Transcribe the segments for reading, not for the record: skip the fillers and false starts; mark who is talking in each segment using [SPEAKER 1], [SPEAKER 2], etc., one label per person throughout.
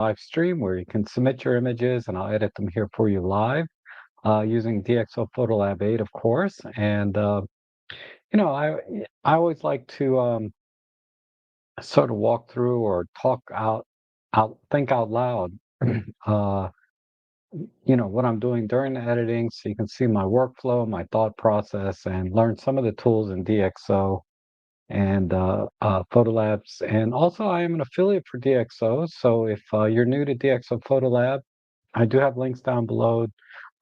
[SPEAKER 1] live stream where you can submit your images and I'll edit them here for you live using DxO Photolab 8, of course. And I always like to sort of walk through or talk think out loud. uh, what I'm doing during the editing, so you can see my workflow, my thought process, and learn some of the tools in DxO and Photolabs. And also, I am an affiliate for DxO. So if you're new to DxO Photolab, I do have links down below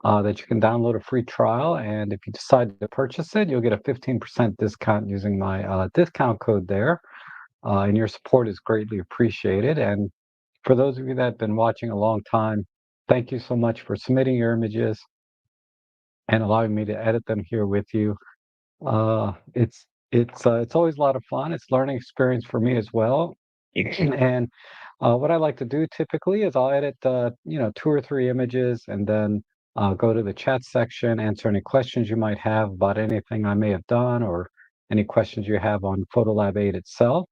[SPEAKER 1] that you can download a free trial. And if you decide to purchase it, you'll get a 15% discount using my discount code there. And your support is greatly appreciated. And for those of you that have been watching a long time, thank you so much for submitting your images and allowing me to edit them here with you. Uh, it's it's always a lot of fun. It's learning experience for me as well. And what I like to do typically is I'll edit, 2 or 3 images, and then go to the chat section, answer any questions you might have about anything I may have done, or any questions you have on Photolab 8 itself.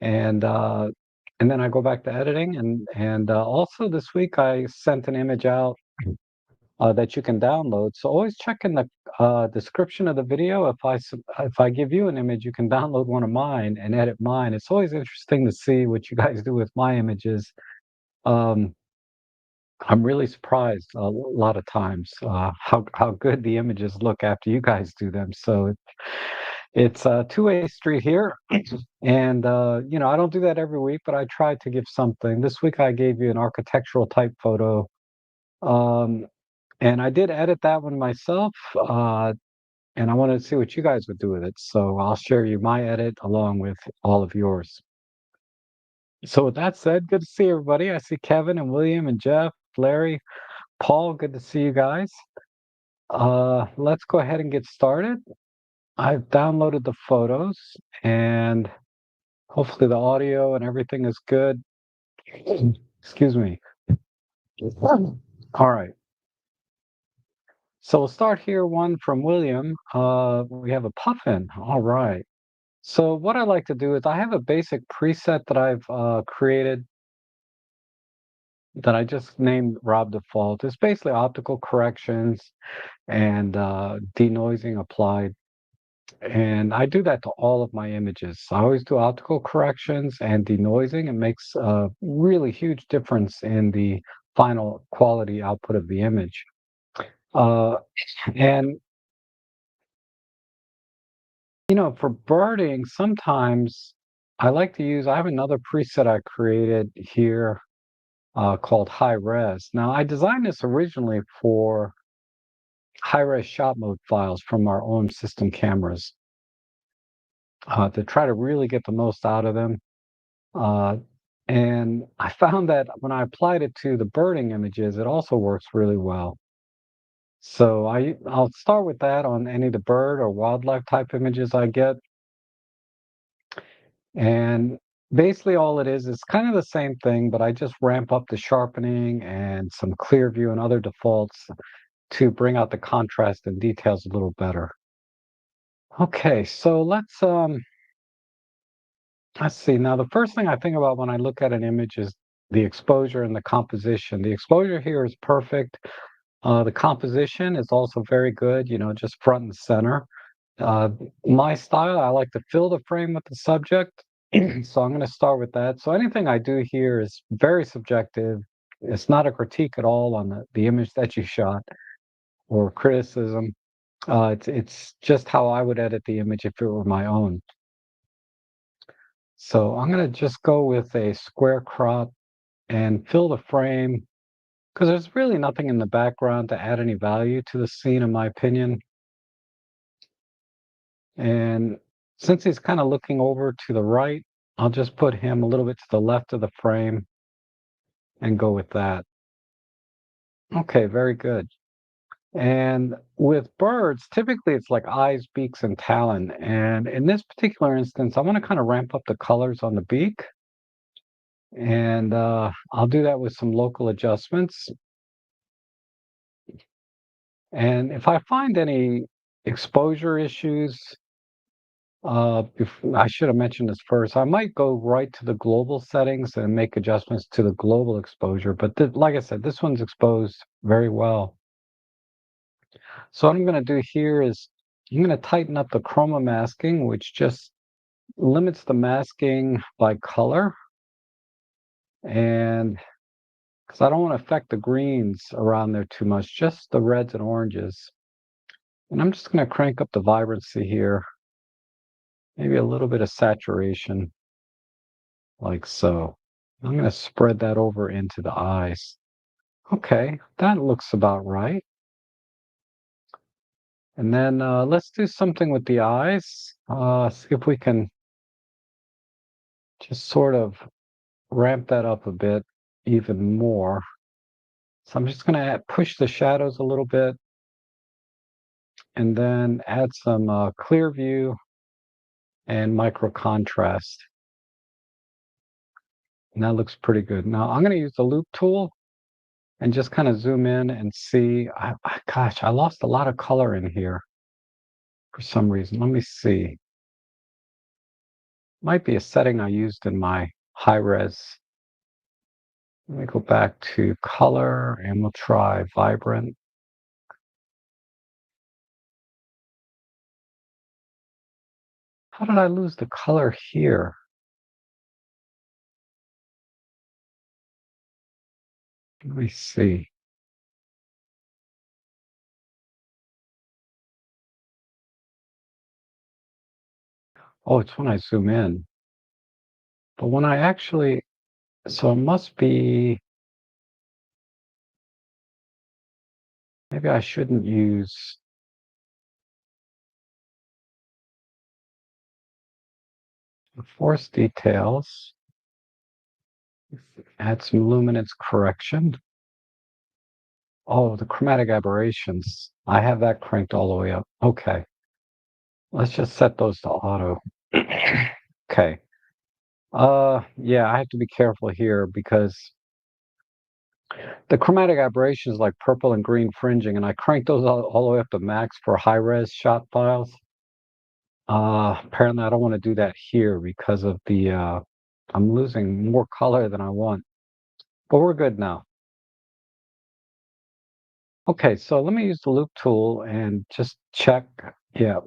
[SPEAKER 1] And then I go back to editing, and also this week I sent an image out that you can download. So always check in the description of the video. If I give you an image, you can download one of mine and edit mine. It's always interesting to see what you guys do with my images. Um, I'm really surprised a lot of times how good the images look after you guys do them. So it's a two-way street here, and I don't do that every week, but I try to give something. This week I gave you an architectural type photo. Um, And I did edit that one myself, and I wanted to see what you guys would do with it. So I'll share you my edit along with all of yours. So with that said, good to see everybody. I see Kevin and William and Jeff, Larry, Paul. Good to see you guys. Let's go ahead and get started. I've downloaded the photos, and hopefully the audio and everything is good. Excuse me. All right. So we'll start here, one from William. We have a puffin. All right. So what I like to do is I have a basic preset that I've created that I just named Rob Default. It's basically optical corrections and denoising applied. And I do that to all of my images. I always do optical corrections and denoising. It makes a really huge difference in the final quality output of the image. Uh, and for birding, sometimes I have another preset I created here called high res. Now, I designed this originally for high res shot mode files from our own system cameras to try to really get the most out of them. Uh, and I found that when I applied it to the birding images, it also works really well. So I'll start with that on any of the bird or wildlife type images I get. And basically all it is kind of the same thing, but I just ramp up the sharpening and some clear view and other defaults to bring out the contrast and details a little better. Okay, so let's see. Now the first thing I think about when I look at an image is the exposure and the composition. The exposure here is perfect. The composition is also very good, just front and center. Uh, my style, I like to fill the frame with the subject. So I'm going to start with that. So anything I do here is very subjective. It's not a critique at all on the image that you shot or criticism. It's just how I would edit the image if it were my own. So I'm going to just go with a square crop and fill the frame because there's really nothing in the background to add any value to the scene, in my opinion. And since he's kind of looking over to the right, I'll just put him a little bit to the left of the frame and go with that. Okay, very good. And with birds, typically it's like eyes, beaks, and talon. And in this particular instance, I want to kind of ramp up the colors on the beak. And I'll do that with some local adjustments. And if I find any exposure issues, I should have mentioned this first. I might go right to the global settings and make adjustments to the global exposure, but like I said, this one's exposed very well. So what I'm going to do here is I'm going to tighten up the chroma masking, which just limits the masking by color. And because I don't want to affect the greens around there too much, just the reds and oranges. And I'm just going to crank up the vibrancy here, maybe a little bit of saturation, like so. I'm going to spread that over into the eyes. Okay, that looks about right. And then let's do something with the eyes. See if we can just sort of ramp that up a bit even more. So I'm just going to push the shadows a little bit and then add some clear view and micro contrast. And that looks pretty good. Now I'm going to use the loop tool and just kind of zoom in and see. Gosh, I lost a lot of color in here for some reason. Let me see. Might be a setting I used in my high res. Let me go back to color and we'll try vibrant. How did I lose the color here? Let me see. Oh, it's when I zoom in. But when I actually, so it must be, maybe I shouldn't use the force details. Add some luminance correction. Oh, the chromatic aberrations. I have that cranked all the way up. Okay. Let's just set those to auto. Okay. Yeah, I have to be careful here because the chromatic aberrations like purple and green fringing, and I cranked those all the way up to max for high res shot files. Apparently I don't want to do that here because of the I'm losing more color than I want. But we're good now. Okay, so let me use the loop tool and just check. Yeah,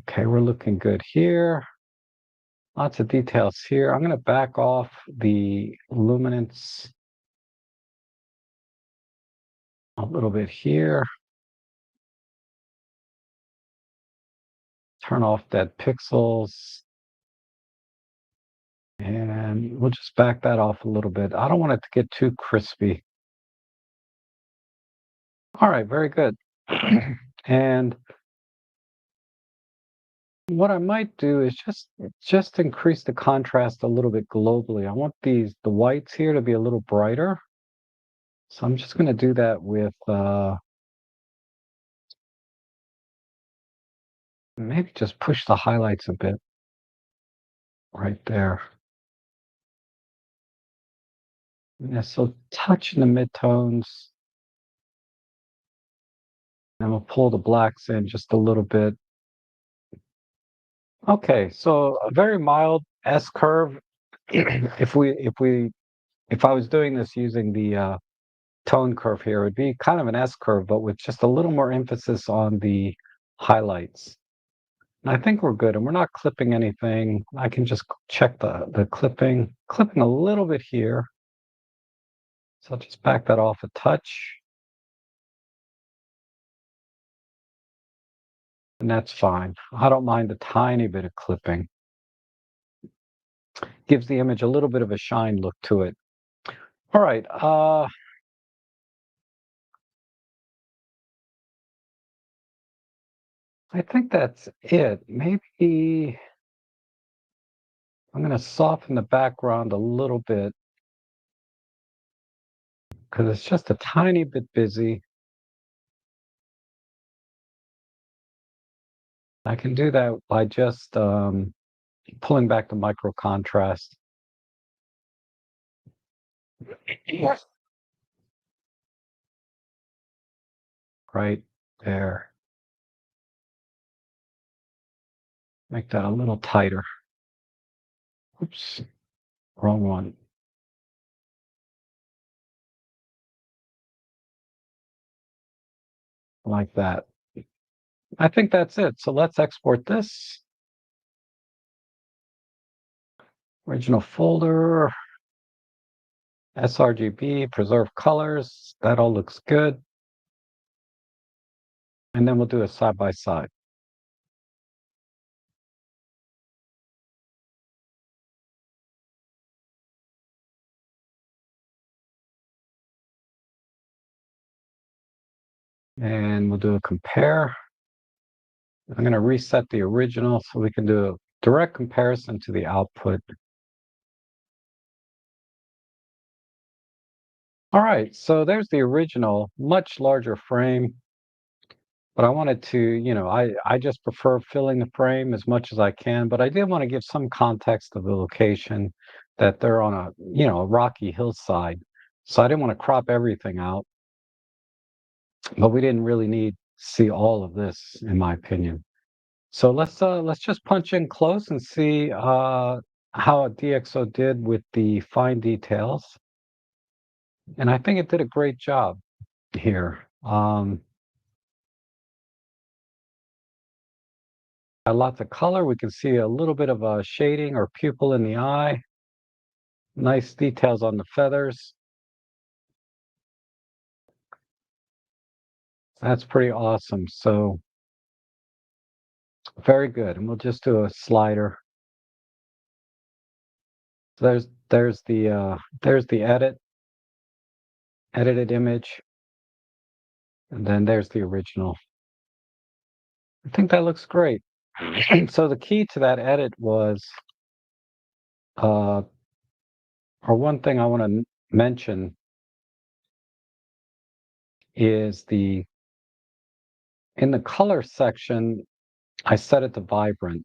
[SPEAKER 1] okay, we're looking good here. Lots of details here. I'm going to back off the luminance a little bit here. Turn off dead pixels. And we'll just back that off a little bit. I don't want it to get too crispy. All right, very good. And what I might do is just increase the contrast a little bit globally. I want the whites here to be a little brighter. So I'm just going to do that with maybe just push the highlights a bit right there. Yeah, so touch in the midtones. And we'll pull the blacks in just a little bit. Okay, so a very mild S curve. If I was doing this using the tone curve here, it would be kind of an S curve, but with just a little more emphasis on the highlights. And I think we're good, and we're not clipping anything. I can just check the clipping a little bit here. So I'll just back that off a touch, and that's fine. I don't mind a tiny bit of clipping. Gives the image a little bit of a shine look to it. All right. I think that's it. Maybe I'm going to soften the background a little bit because it's just a tiny bit busy. I can do that by just pulling back the micro contrast. Yes. Right there. Make that a little tighter. Oops, wrong one. Like that. I think that's it. So let's export this. Original folder, sRGB, preserve colors. That all looks good. And then we'll do a side by side. And we'll do a compare. I'm going to reset the original so we can do a direct comparison to the output. All right, so there's the original, much larger frame. But I wanted to, I just prefer filling the frame as much as I can, but I did want to give some context of the location that they're on a rocky hillside. So I didn't want to crop everything out, but we didn't really need to see all of this, in my opinion. So let's just punch in close and see how DxO did with the fine details. And I think it did a great job here. Lots of color. We can see a little bit of a shading or pupil in the eye. Nice details on the feathers. That's pretty awesome. So very good. And we'll just do a slider. There's the edited image, and then there's the original. I think that looks great. So the key to that edit was, uh, or one thing I want to mention is in the color section, I set it to vibrant.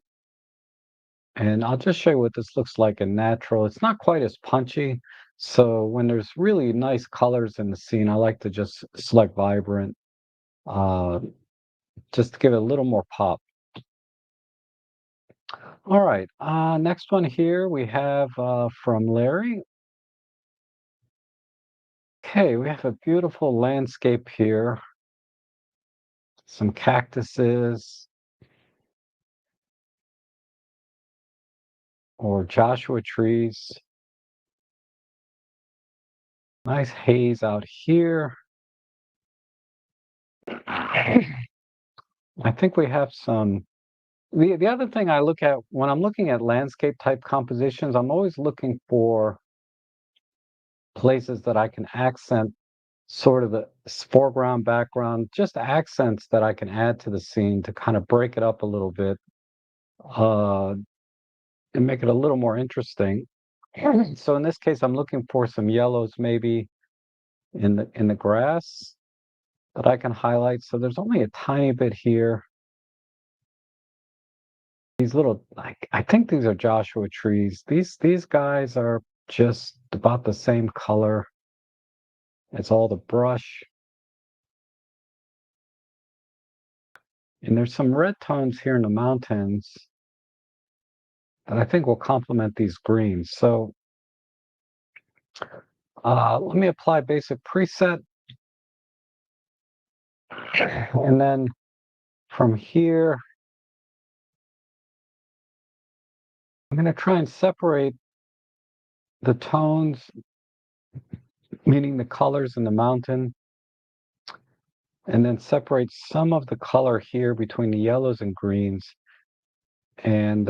[SPEAKER 1] And I'll just show you what this looks like in natural. It's not quite as punchy. So when there's really nice colors in the scene, I like to just select vibrant, uh, just to give it a little more pop. All right, next one here we have from Larry. Okay, we have a beautiful landscape here. Some cactuses or Joshua trees. Nice haze out here. I think we have some. The other thing I look at when I'm looking at landscape type compositions, I'm always looking for places that I can accent sort of the foreground, background, just accents that I can add to the scene to kind of break it up a little bit, uh, and make it a little more interesting. So in this case, I'm looking for some yellows maybe in the grass that I can highlight. So there's only a tiny bit here. These little, like, I think these are Joshua trees. These guys are just about the same color as all the brush. And there's some red tones here in the mountains that I think will complement these greens. So let me apply basic preset. And then from here, I'm going to try and separate the tones, meaning the colors in the mountain, and then separate some of the color here between the yellows and greens, and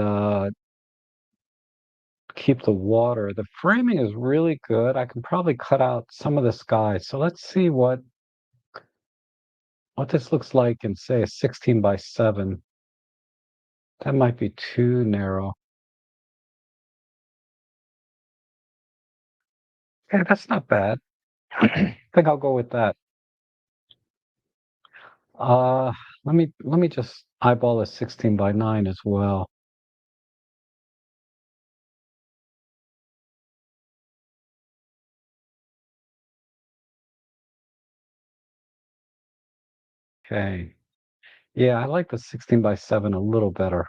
[SPEAKER 1] keep the water. The framing is really good. I can probably cut out some of the sky. So let's see what this looks like in, say, a 16 by 7. That might be too narrow. Yeah, that's not bad. I think I'll go with that. Uh, let me just eyeball a 16 by 9 as well. Okay. Yeah, I like the 16 by 7 a little better.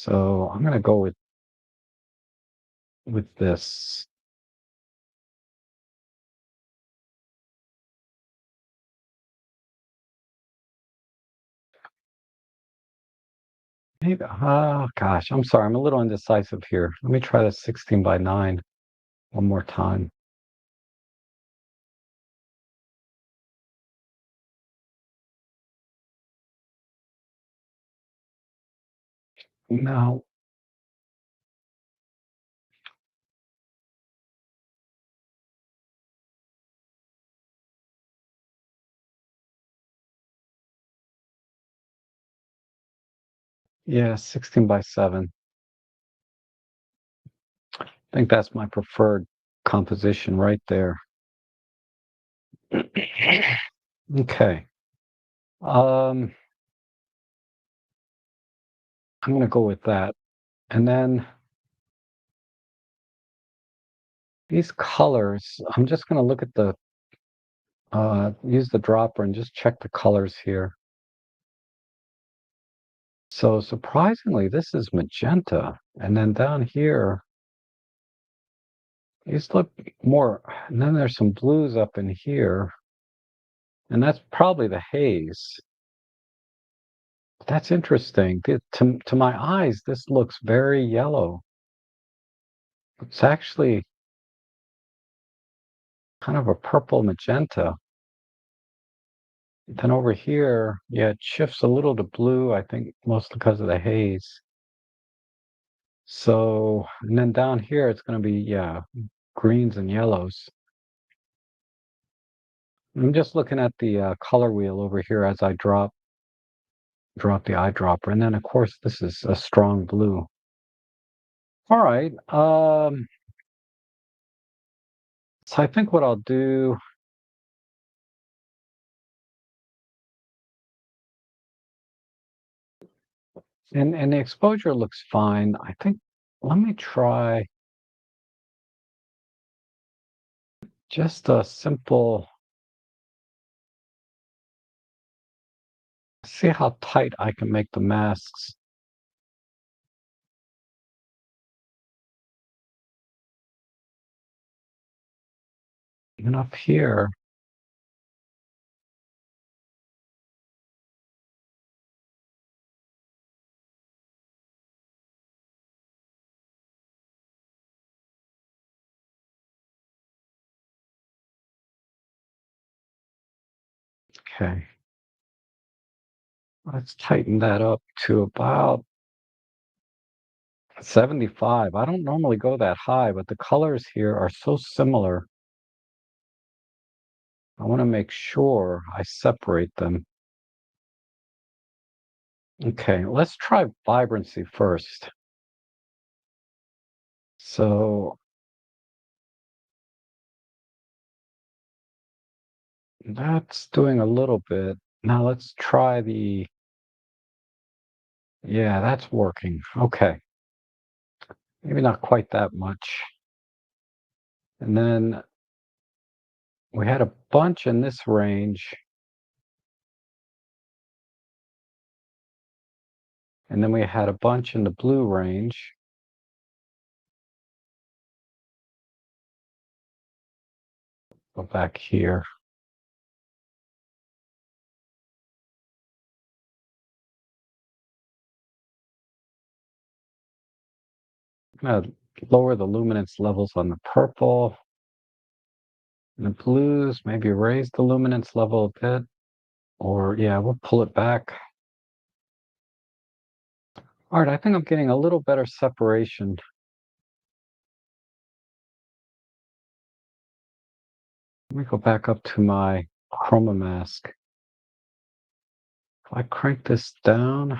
[SPEAKER 1] So I'm gonna go with this. Maybe, oh gosh, I'm sorry, I'm a little indecisive here. Let me try the 16 by 9 one more time. No, yeah, 16 by 7. I think that's my preferred composition right there. Okay. Um, I'm gonna go with that. And then these colors, I'm just gonna look at the use the dropper and just check the colors here. So surprisingly, this is magenta. And then down here, these look more, and then there's some blues up in here, and that's probably the haze. That's interesting. To my eyes, this looks very yellow. It's actually kind of a purple magenta. Then over here, yeah, it shifts a little to blue, I think mostly because of the haze. So, and then down here, it's going to be, yeah, greens and yellows. I'm just looking at the color wheel over here as I drop the eyedropper. And then, of course, this is a strong blue. All right. So I think what I'll do, and the exposure looks fine. I think, let me try just a simple, see how tight I can make the masks. And up here, okay, let's tighten that up to about 75. I don't normally go that high, but the colors here are so similar. I want to make sure I separate them. Okay, let's try vibrancy first. So that's doing a little bit. Now let's try the, yeah, that's working. Okay, maybe not quite that much. And then we had a bunch in this range, and then we had a bunch in the blue range. Go back here. I'm gonna lower the luminance levels on the purple and the blues, maybe raise the luminance level a bit, or yeah, we'll pull it back. All right, I think I'm getting a little better separation. Let me go back up to my chroma mask. If I crank this down,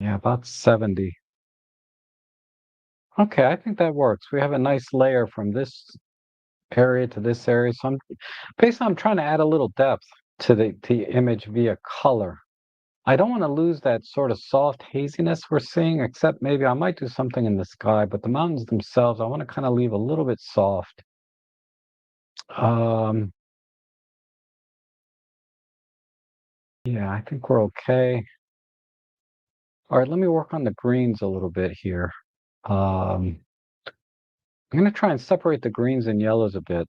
[SPEAKER 1] yeah, about 70. Okay, I think that works. We have a nice layer from this area to this area. So basically I'm trying to add a little depth to the image via color. I don't want to lose that sort of soft haziness we're seeing, except maybe I might do something in the sky, but the mountains themselves, I want to kind of leave a little bit soft. Um, yeah, I think we're okay. All right, let me work on the greens a little bit here. Um, I'm going to try and separate the greens and yellows a bit.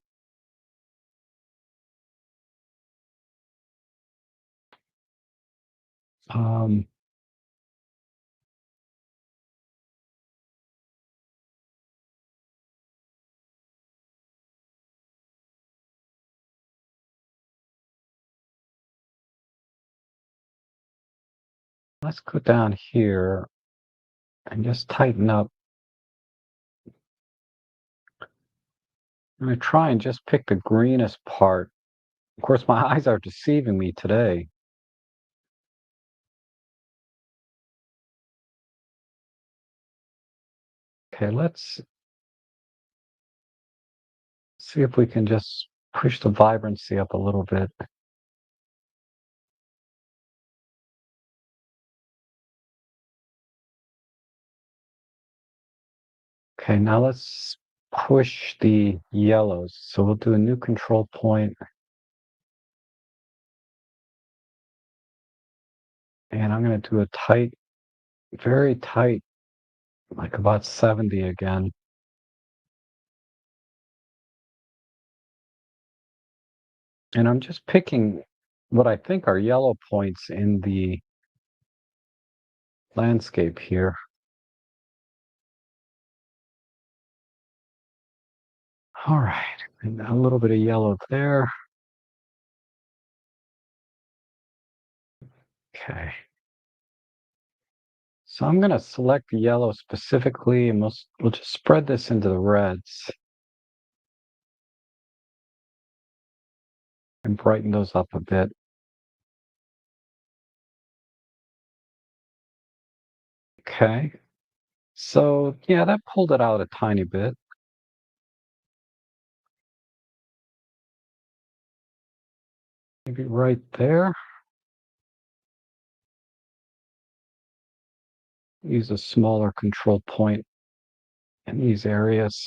[SPEAKER 1] Um, let's go down here and just tighten up. I'm going to try and just pick the greenest part. Of course, my eyes are deceiving me today. Okay, let's see if we can just push the vibrancy up a little bit. Okay, now let's push the yellows. So we'll do a new control point, and I'm going to do a tight, very tight, like about 70 again. And I'm just picking what I think are yellow points in the landscape here. All right, and a little bit of yellow there. Okay. So I'm going to select the yellow specifically, and we'll just spread this into the reds and brighten those up a bit. Okay. So yeah, that pulled it out a tiny bit. Maybe right there. Use a smaller control point in these areas.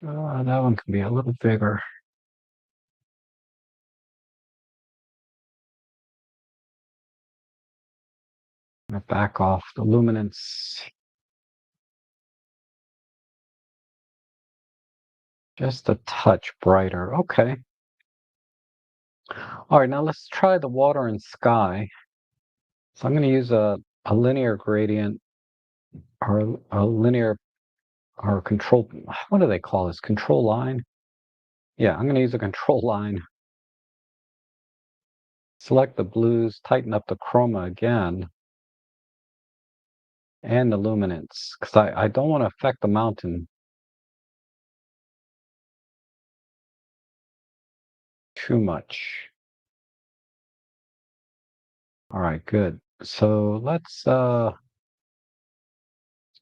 [SPEAKER 1] That one can be a little bigger. I'm gonna back off the luminance just a touch brighter. Okay. All right, now let's try the water and sky. So I'm going to use a linear gradient or a linear or control. What do they call this? Control line? Yeah, I'm going to use a control line. Select the blues, tighten up the chroma again, and the luminance, because I don't want to affect the mountain too much. All right, good. So let's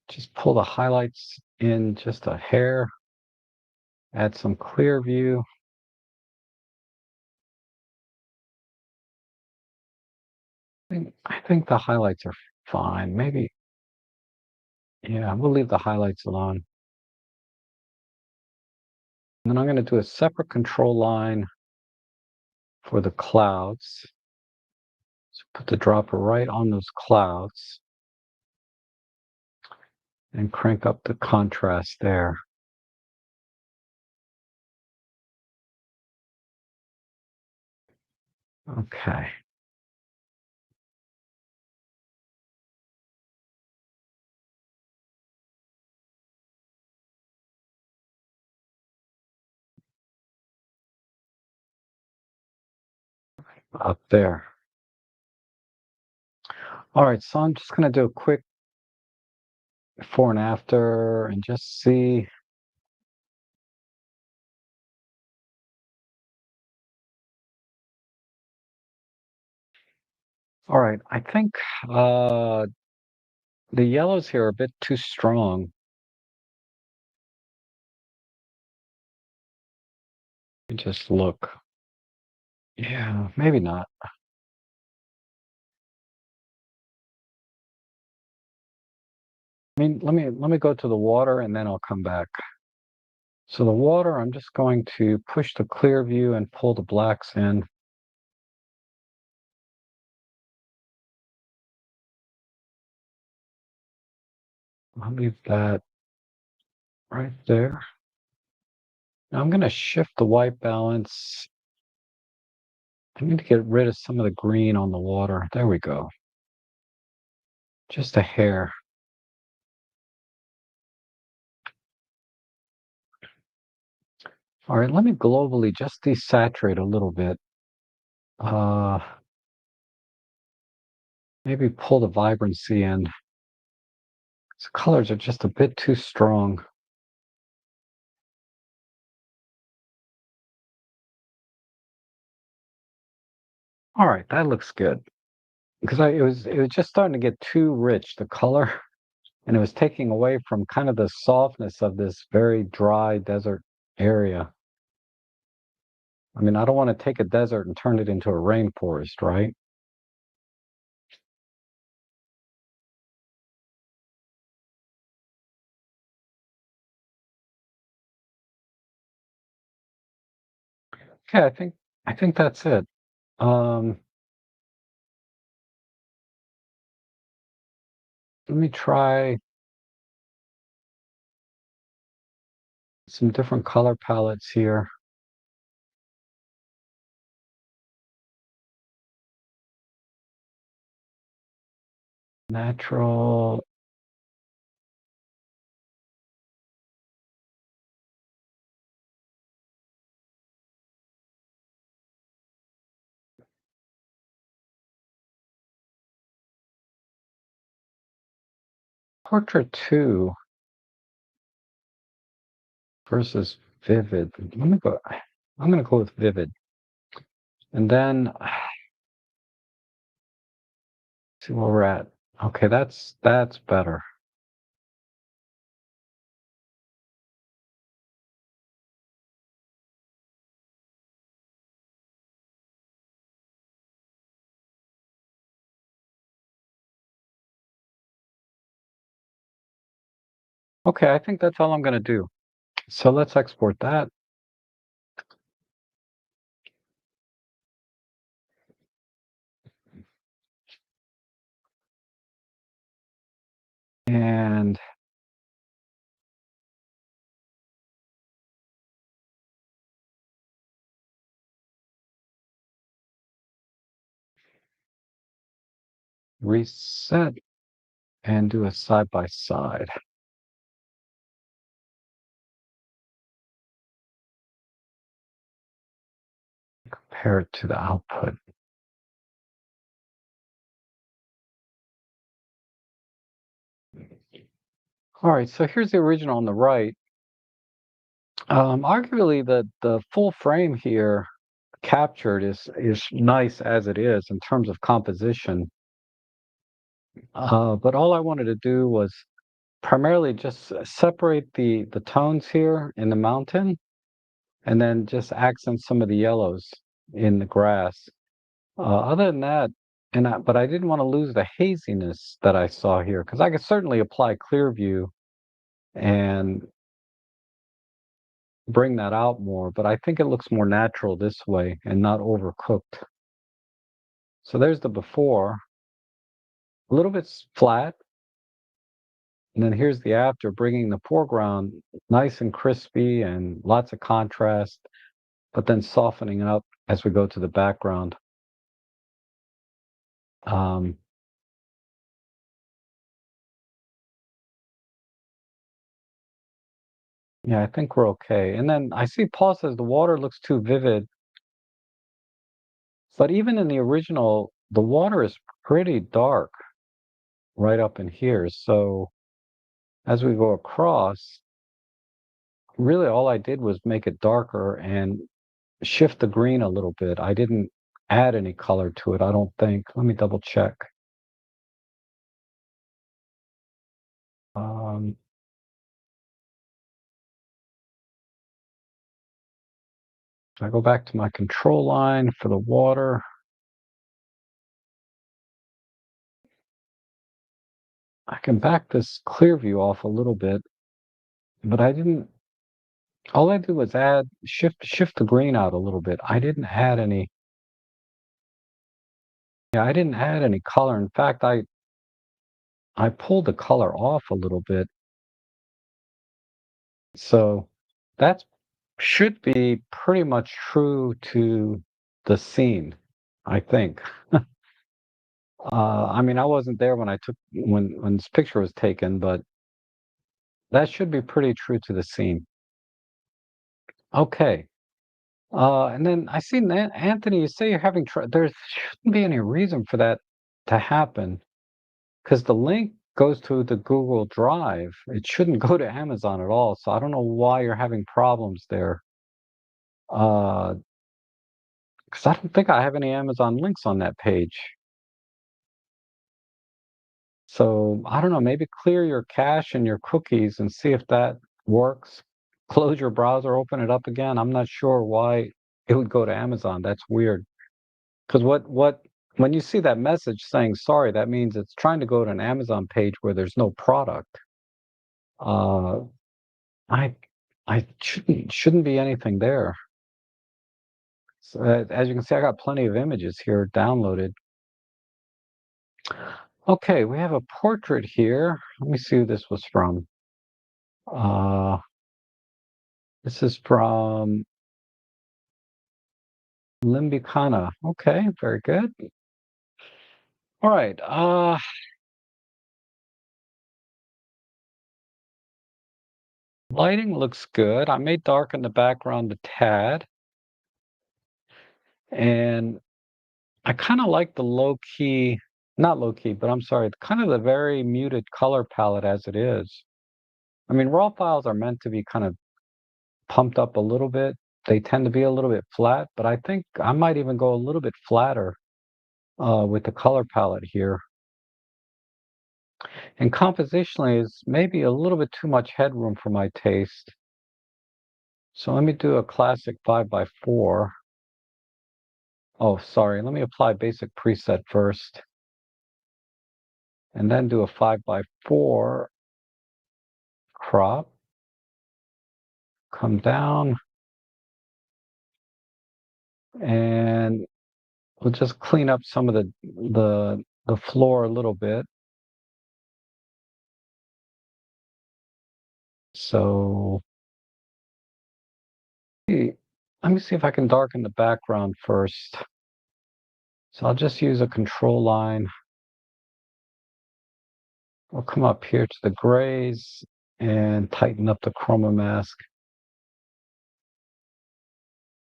[SPEAKER 1] just pull the highlights in just a hair, add some clear view. I think the highlights are fine. Maybe, yeah, we'll leave the highlights alone. And then I'm going to do a separate control line for the clouds. So put the dropper right on those clouds and crank up the contrast there. Okay. Up there. All right, so I'm just going to do a quick before and after and just see. All right, I think uh, the yellows here are a bit too strong. Just look. Yeah, maybe not. I mean, let me go to the water and then I'll come back. So the water, I'm just going to push the clear view and pull the blacks in. I'll leave that right there. Now I'm going to shift the white balance. I need to get rid of some of the green on the water. There we go. Just a hair. All right, let me globally just desaturate a little bit. Uh, Maybe pull the vibrancy in. The colors are just a bit too strong. All right, that looks good. Because it was just starting to get too rich, the color, and it was taking away from kind of the softness of this very dry desert area. I mean, I don't want to take a desert and turn it into a rainforest, right? Okay, I think that's it. Um, Let me try some different color palettes here. Natural, portrait 2 versus vivid. Let me go. I'm going to go with vivid. And then see where we're at. Okay, that's better. Okay, I think that's all I'm going to do. So let's export that. And reset and do a side by side. Compare it to the output. All right, so here's the original on the right. Arguably, the full frame here captured is nice as it is in terms of composition. But all I wanted to do was primarily just separate the tones here in the mountain, and then just accent some of the yellows in the grass. Other than that, but I didn't want to lose the haziness that I saw here because I could certainly apply clear view and bring that out more, but I think it looks more natural this way and not overcooked. So there's the before, a little bit flat, and then here's the after, bringing the foreground nice and crispy and lots of contrast, but then softening it up as we go to the background. Um, yeah, I think we're okay. And then I see Paul says the water looks too vivid, but even in the original, the water is pretty dark right up in here. So as we go across, really all I did was make it darker and shift the green a little bit. I didn't add any color to it, I don't think. Let me double check. Um, I go back to my control line for the water. I can back this clear view off a little bit, but I didn't All I do is add shift the green out a little bit. I didn't add any. Yeah, I didn't add any color. In fact, I pulled the color off a little bit. So that should be pretty much true to the scene, I think. I mean, I wasn't there when when this picture was taken, but that should be pretty true to the scene. Okay. And then I see Anthony, you say you're having there shouldn't be any reason for that to happen because the link goes to the Google Drive. It shouldn't go to Amazon at all. So I don't know why you're having problems there. Because I don't think I have any Amazon links on that page. So I don't know, maybe clear your cache and your cookies and see if that works. Close your browser, open it up again. I'm not sure why it would go to Amazon. That's weird. Because when you see that message saying sorry, that means it's trying to go to an Amazon page where there's no product. Uh, I I shouldn't be anything there. So, as you can see, I got plenty of images here downloaded. Okay, we have a portrait here. Let me see who this was from. Uh, this is from Limbicana. Okay, very good. All right. Lighting looks good. I may darken the background a tad, and I kind of like the low key, not low key, but I'm sorry, kind of the very muted color palette as it is. I mean, raw files are meant to be kind of pumped up a little bit. They tend to be a little bit flat, but I think I might even go a little bit flatter with the color palette here. And compositionally is maybe a little bit too much headroom for my taste. So let me do a classic 5 by 4. Oh, sorry. Let me apply basic preset first and then do a 5 by 4 crop. Come down and we'll just clean up some of the floor a little bit. So let me see if I can darken the background first. So I'll just use a control line. We'll come up here to the grays and tighten up the chroma mask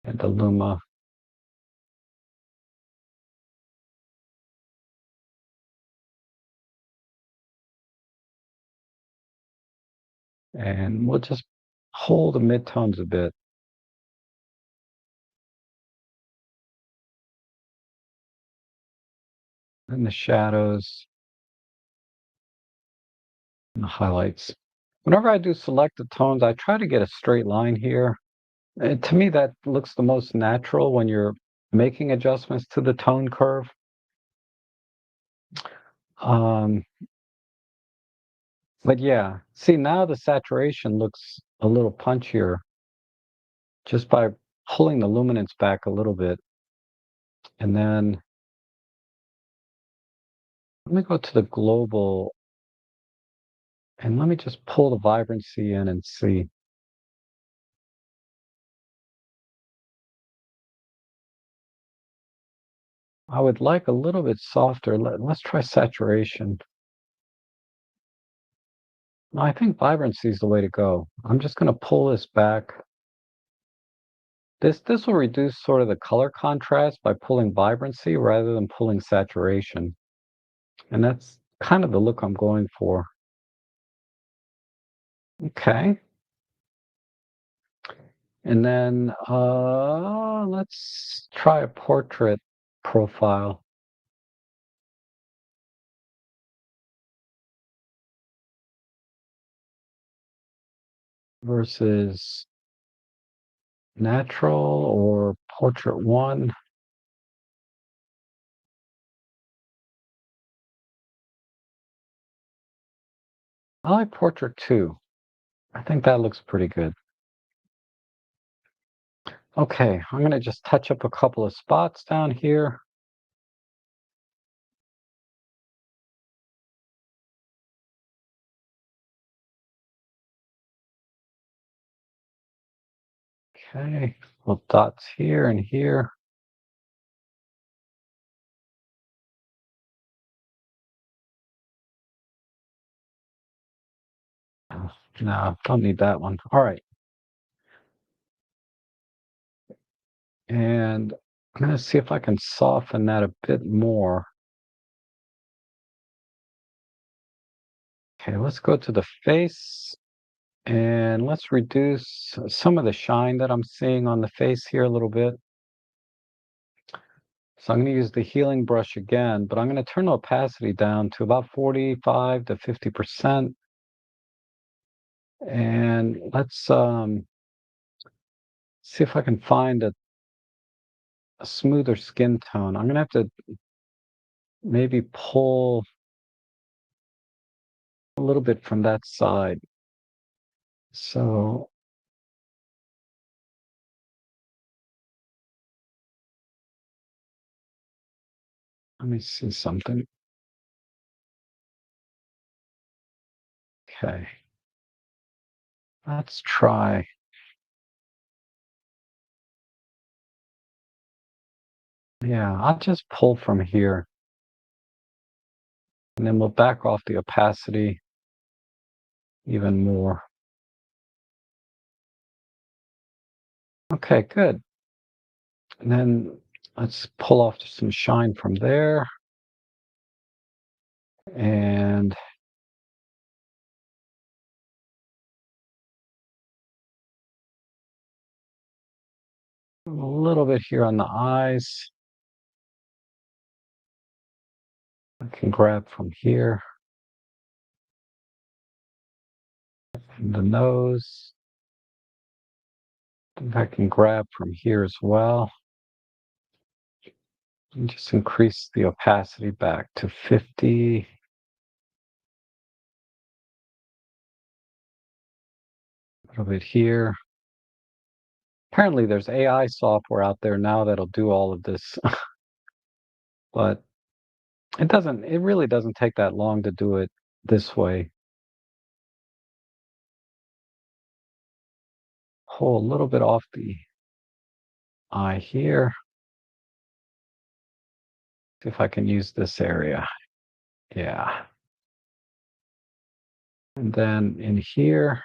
[SPEAKER 1] and the luma. And we'll just hold the midtones a bit and the shadows and the highlights. Whenever I do select the tones, I try to get a straight line here. And to me, that looks the most natural when you're making adjustments to the tone curve. Um, but yeah, see now the saturation looks a little punchier just by pulling the luminance back a little bit. And then let me go to the global and let me just pull the vibrancy in and see. I would like a little bit softer. Let's try saturation. No, I think vibrancy is the way to go. I'm just going to pull this back. This will reduce sort of the color contrast by pulling vibrancy rather than pulling saturation. And that's kind of the look I'm going for. Okay. And then let's try a portrait profile versus natural or portrait one. I like portrait two. I think that looks pretty good. Okay, I'm gonna just touch up a couple of spots down here. Okay, little dots here and here. No, don't need that one. All right, and I'm gonna see if I can soften that a bit more. Okay, let's go to the face and let's reduce some of the shine that I'm seeing on the face here a little bit. So I'm going to use the healing brush again, but I'm going to turn the opacity down to about 45 to 50%. And let's see if I can find a smoother skin tone. I'm going to have to maybe pull a little bit from that side. So let me see something. Okay, let's try. Yeah, I'll just pull from here and then we'll back off the opacity even more. Okay, good. And then let's pull off some shine from there. And a little bit here on the eyes. I can grab from here, from the nose. I can grab from here as well. And just increase the opacity back to 50. A little bit here. Apparently there's AI software out there now that'll do all of this, but it really doesn't take that long to do it this way. Pull a little bit off the eye here. See if I can use this area. Yeah. And then in here,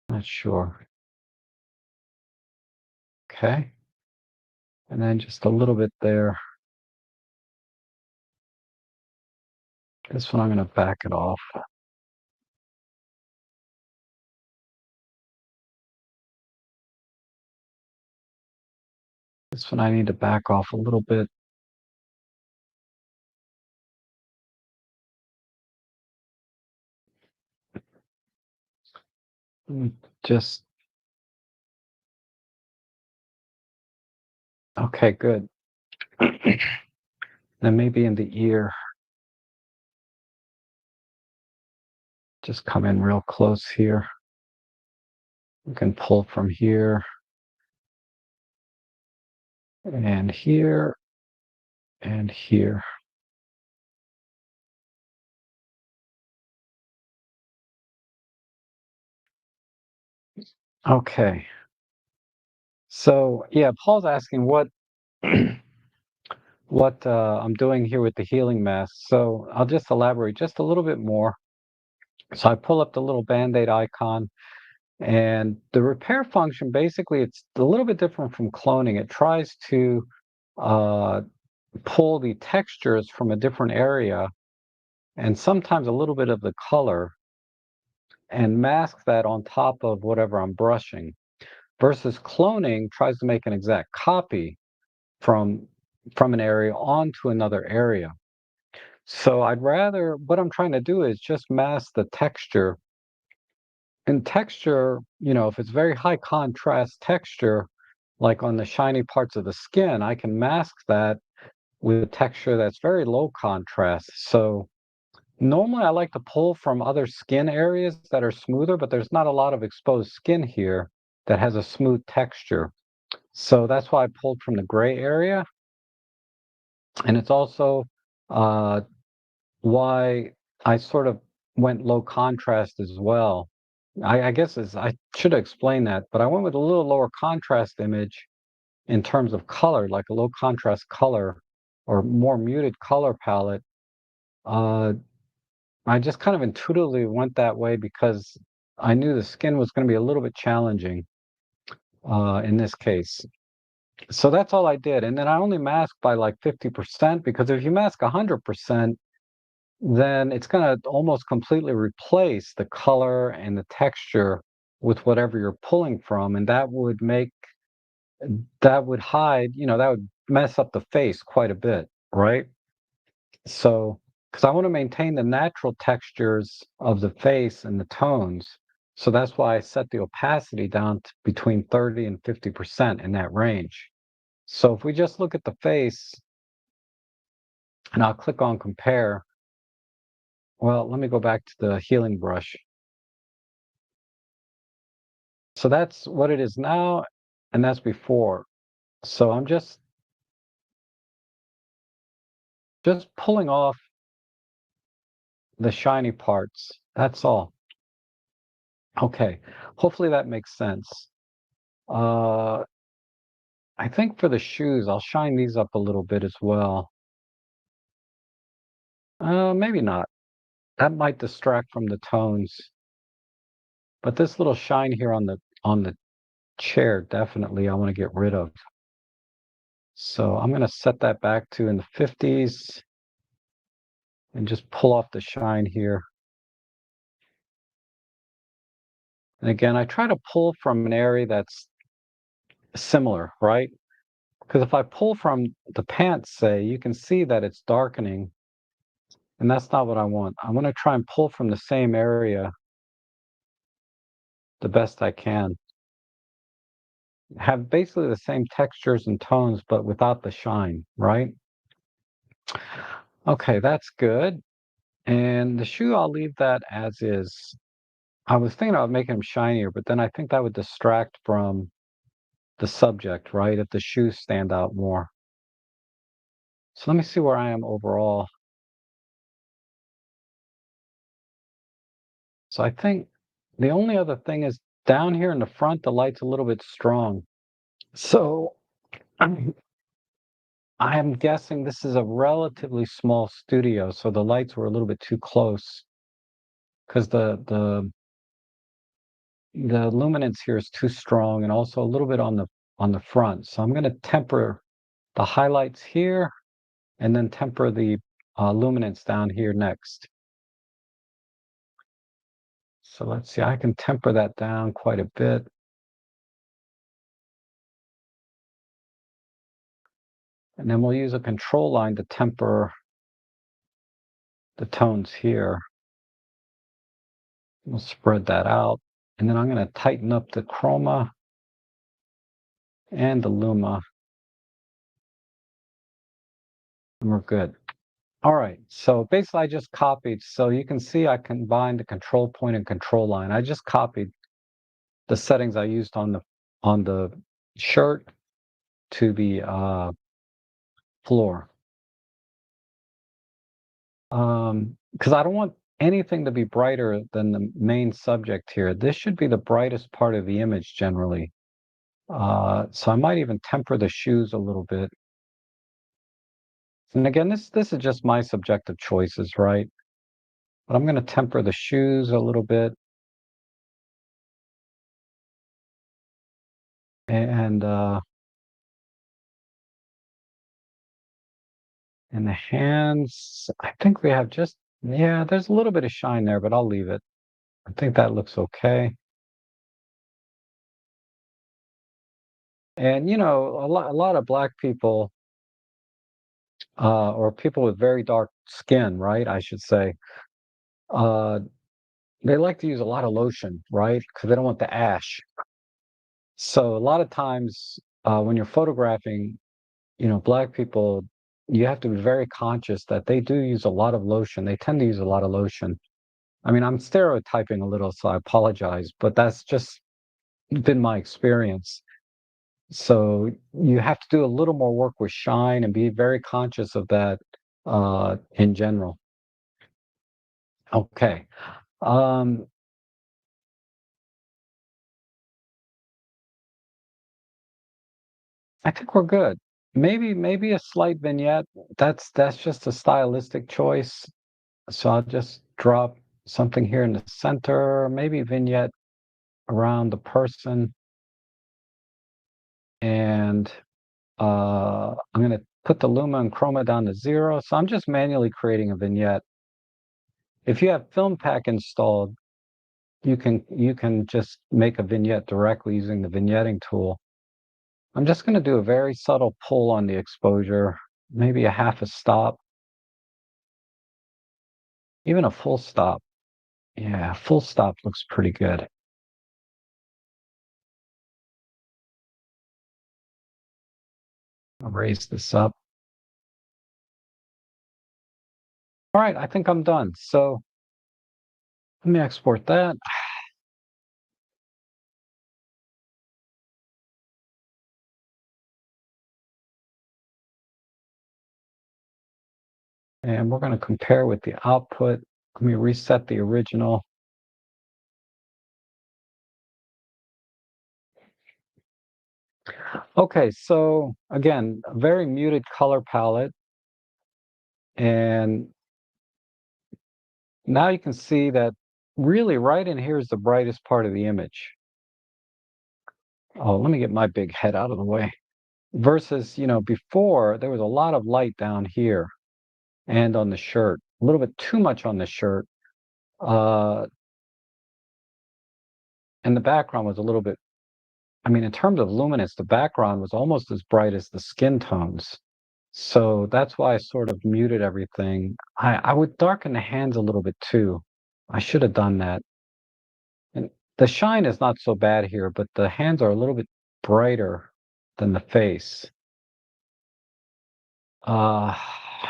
[SPEAKER 1] not sure. Okay. And then just a little bit there. This one I'm going to back it off. This one I need to back off a little bit. Mm, Just, okay, good. Then maybe in the ear, just come in real close here. You can pull from here and here and here. Okay. So yeah, Paul's asking what I'm doing here with the healing mask. So I'll just elaborate just a little bit more. So I pull up the little Band-Aid icon. And the repair function, basically, it's a little bit different from cloning. It tries to uh, pull the textures from a different area and sometimes a little bit of the color and mask that on top of whatever I'm brushing. Versus cloning tries to make an exact copy from from an area onto another area. So what I'm trying to do is just mask the texture. And texture, if it's very high contrast texture, like on the shiny parts of the skin, I can mask that with texture that's very low contrast. So normally I like to pull from other skin areas that are smoother, but there's not a lot of exposed skin here that has a smooth texture. So that's why I pulled from the gray area. And it's also uh, why I sort of went low contrast as well. I guess I should explain that, but I went with a little lower contrast image in terms of color, like a low contrast color or more muted color palette. Uh, I just kind of intuitively went that way because I knew the skin was going to be a little bit challenging in this case. So that's all I did. And then I only masked by like 50% because if you mask 100%, then it's going to almost completely replace the color and the texture with whatever you're pulling from. And that would hide, that would mess up the face quite a bit, right? So, because I want to maintain the natural textures of the face and the tones. So that's why I set the opacity down to between 30 and 50% in that range. So if we just look at the face, and I'll click on compare. Well, let me go back to the healing brush. So that's what it is now, and that's before. So I'm just pulling off the shiny parts. That's all. Okay. Hopefully that makes sense. Uh, I think for the shoes, I'll shine these up a little bit as well. Maybe not. That might distract from the tones. But this little shine here on the chair, definitely I want to get rid of. So I'm going to set that back to in the 50s and just pull off the shine here. And again, I try to pull from an area that's similar, right? Because if I pull from the pants, say, you can see that it's darkening, and that's not what I want. I want to try and pull from the same area the best I can. Have basically the same textures and tones, but without the shine, right? Okay, that's good. And the shoe, I'll leave that as is. I was thinking about making them shinier, but then I think that would distract from the subject, right? If the shoes stand out more. So let me see where I am overall. So I think the only other thing is down here in the front, the light's a little bit strong. So I am guessing this is a relatively small studio, so the lights were a little bit too close because the luminance here is too strong and also a little bit on the front. So I'm going to temper the highlights here and then temper the luminance down here next. So let's see, I can temper that down quite a bit. And then we'll use a control line to temper the tones here. We'll spread that out. And then I'm going to tighten up the chroma and the luma. And we're good. All right, so basically I just copied. So you can see I combined the control point and control line. I just copied the settings I used on the shirt to the floor. Because I don't want anything to be brighter than the main subject here. This should be the brightest part of the image generally. So I might even temper the shoes a little bit. And again, this is just my subjective choices, right? But I'm going to temper the shoes a little bit. And in the hands, I think we have just, yeah, there's a little bit of shine there, but I'll leave it. I think that looks okay. And a lot of black people or people with very dark skin, right? I should say, uh, they like to use a lot of lotion, right? Because they don't want the ash. So a lot of times when you're photographing, black people, you have to be very conscious that they do use a lot of lotion. They tend to use a lot of lotion. I mean, I'm stereotyping a little, so I apologize, but that's just been my experience. So you have to do a little more work with shine and be very conscious of that in general. Okay. Um, I think we're good. Maybe a slight vignette. That's just a stylistic choice. So I'll just drop something here in the center, maybe vignette around the person, and I'm going to put the luma and chroma down to 0. So I'm just manually creating a vignette. If you have film pack installed, you can just make a vignette directly using the vignetting tool. I'm just going to do a very subtle pull on the exposure, maybe a half a stop, even a full stop. Yeah, full stop looks pretty good. I'll raise this up. All right, I think I'm done. So let me export that. And we're going to compare with the output. Let me reset the original. Okay, so again, a very muted color palette. And now you can see that really right in here is the brightest part of the image. Oh, let me get my big head out of the way. Versus, before there was a lot of light down here and on the shirt, a little bit too much on the shirt. Uh, and the background was a little bit, I mean, in terms of luminance, the background was almost as bright as the skin tones. So that's why I sort of muted everything. I would darken the hands a little bit too. I should have done that. And the shine is not so bad here, but the hands are a little bit brighter than the face. Uh,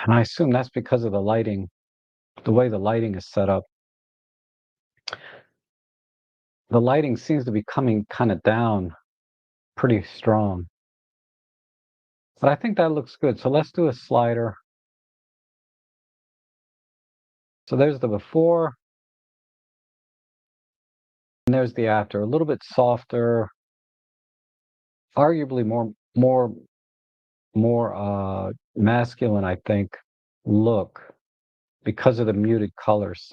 [SPEAKER 1] and I assume that's because of the lighting, the way the lighting is set up. The lighting seems to be coming kind of down pretty strong. But I think that looks good. So let's do a slider. So there's the before, and there's the after. A little bit softer, arguably more masculine, I think, look because of the muted colors.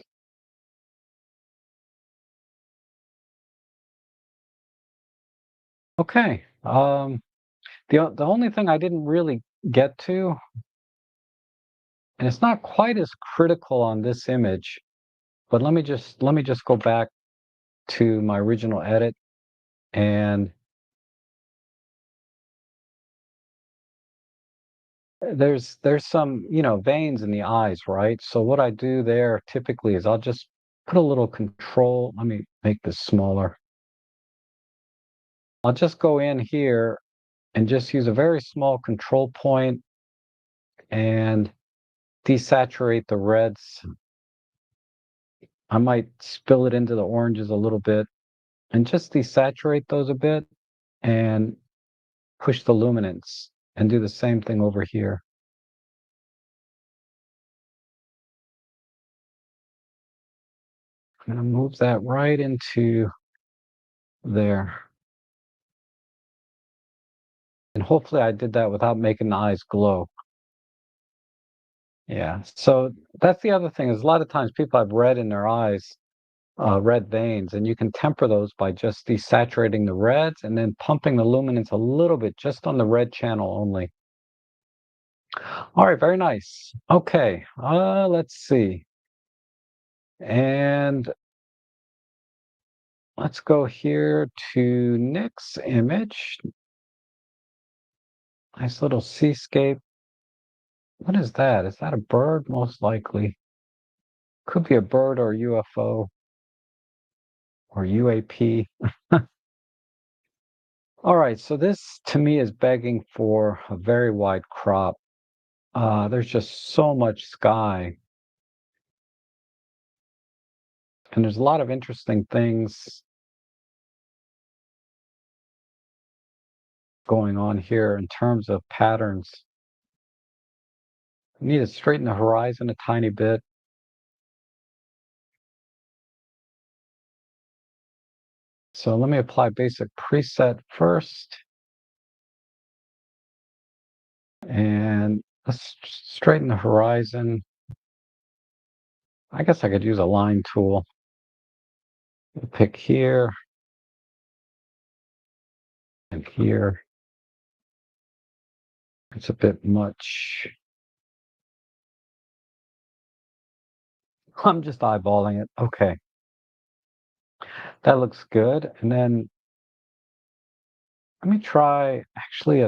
[SPEAKER 1] Okay. The only thing I didn't really get to, and it's not quite as critical on this image, but let me just go back to my original edit, and there's some, veins in the eyes, right? So what I do there typically is I'll just put a little control. Let me make this smaller. I'll just go in here and just use a very small control point and desaturate the reds. I might spill it into the oranges a little bit and just desaturate those a bit and push the luminance and do the same thing over here. I'm going to move that right into there. And hopefully I did that without making the eyes glow. Yeah. So that's the other thing is a lot of times people have red in their eyes, red veins, and you can temper those by just desaturating the reds and then pumping the luminance a little bit just on the red channel only. All right, very nice. Okay, let's see. And let's go here to Nick's image. Nice little seascape. What is that? Is that a bird? Most likely. Could be a bird or a UFO or UAP. All right, so this to me is begging for a very wide crop. There's just so much sky, and there's a lot of interesting things going on here in terms of patterns. I need to straighten the horizon a tiny bit. So let me apply basic preset first, and let's straighten the horizon. I guess I could use a line tool. Pick here and here. It's a bit much. I'm just eyeballing it. Okay, that looks good. And then let me try actually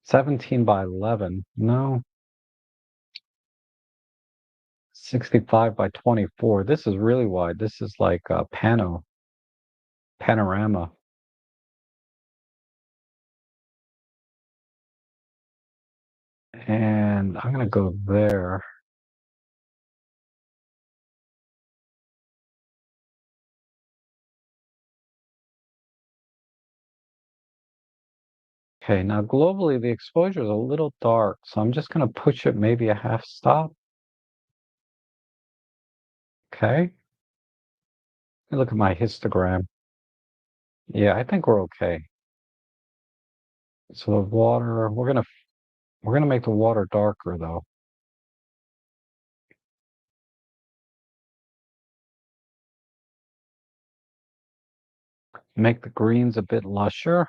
[SPEAKER 1] 17 by 11. No, 65 by 24. This is really wide. This is like a panorama. And I'm gonna go there. Okay, now globally the exposure is a little dark, so I'm just gonna push it maybe a half stop. Okay. Let me look at my histogram. Yeah, I think we're okay. So the water, we're gonna make the water darker though. Make the greens a bit lusher.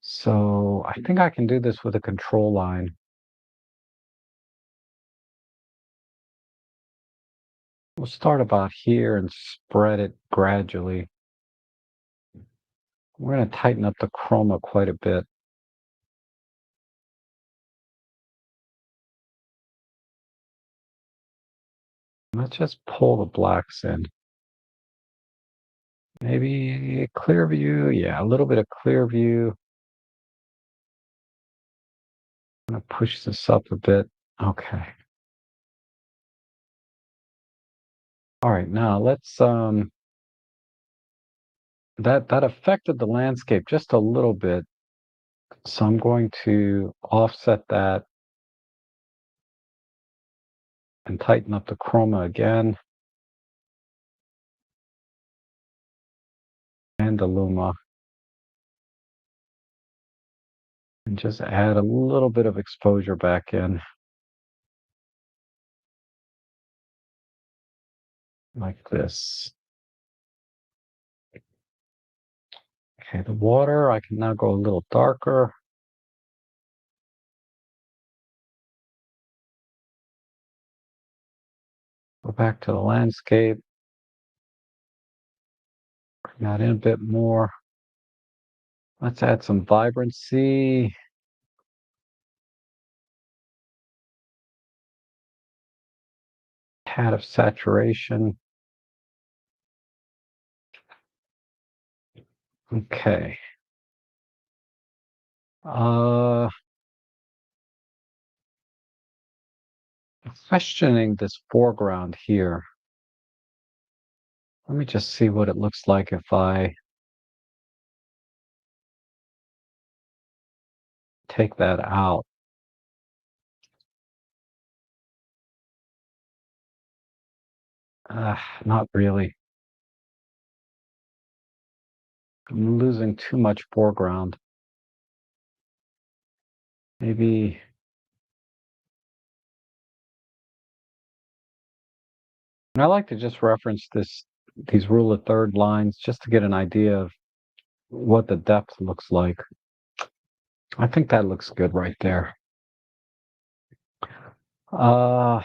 [SPEAKER 1] So I think I can do this with a control line. We'll start about here and spread it gradually. We're gonna tighten up the chroma quite a bit. Let's just pull the blacks in. Maybe clear view. Yeah, a little bit of clear view. I'm gonna push this up a bit. Okay. All right, now let's that affected the landscape just a little bit. So I'm going to offset that and tighten up the chroma again and the luma and just add a little bit of exposure back in like this. Okay, the water, I can now go a little darker. Go back to the landscape. Bring that in a bit more. Let's add some vibrancy. Tad of saturation. Okay. Uh, questioning this foreground here. Let me just see what it looks like if I take that out. Not really. I'm losing too much foreground. Maybe, and I like to just reference these rule of third lines just to get an idea of what the depth looks like. I think that looks good right there. Uh,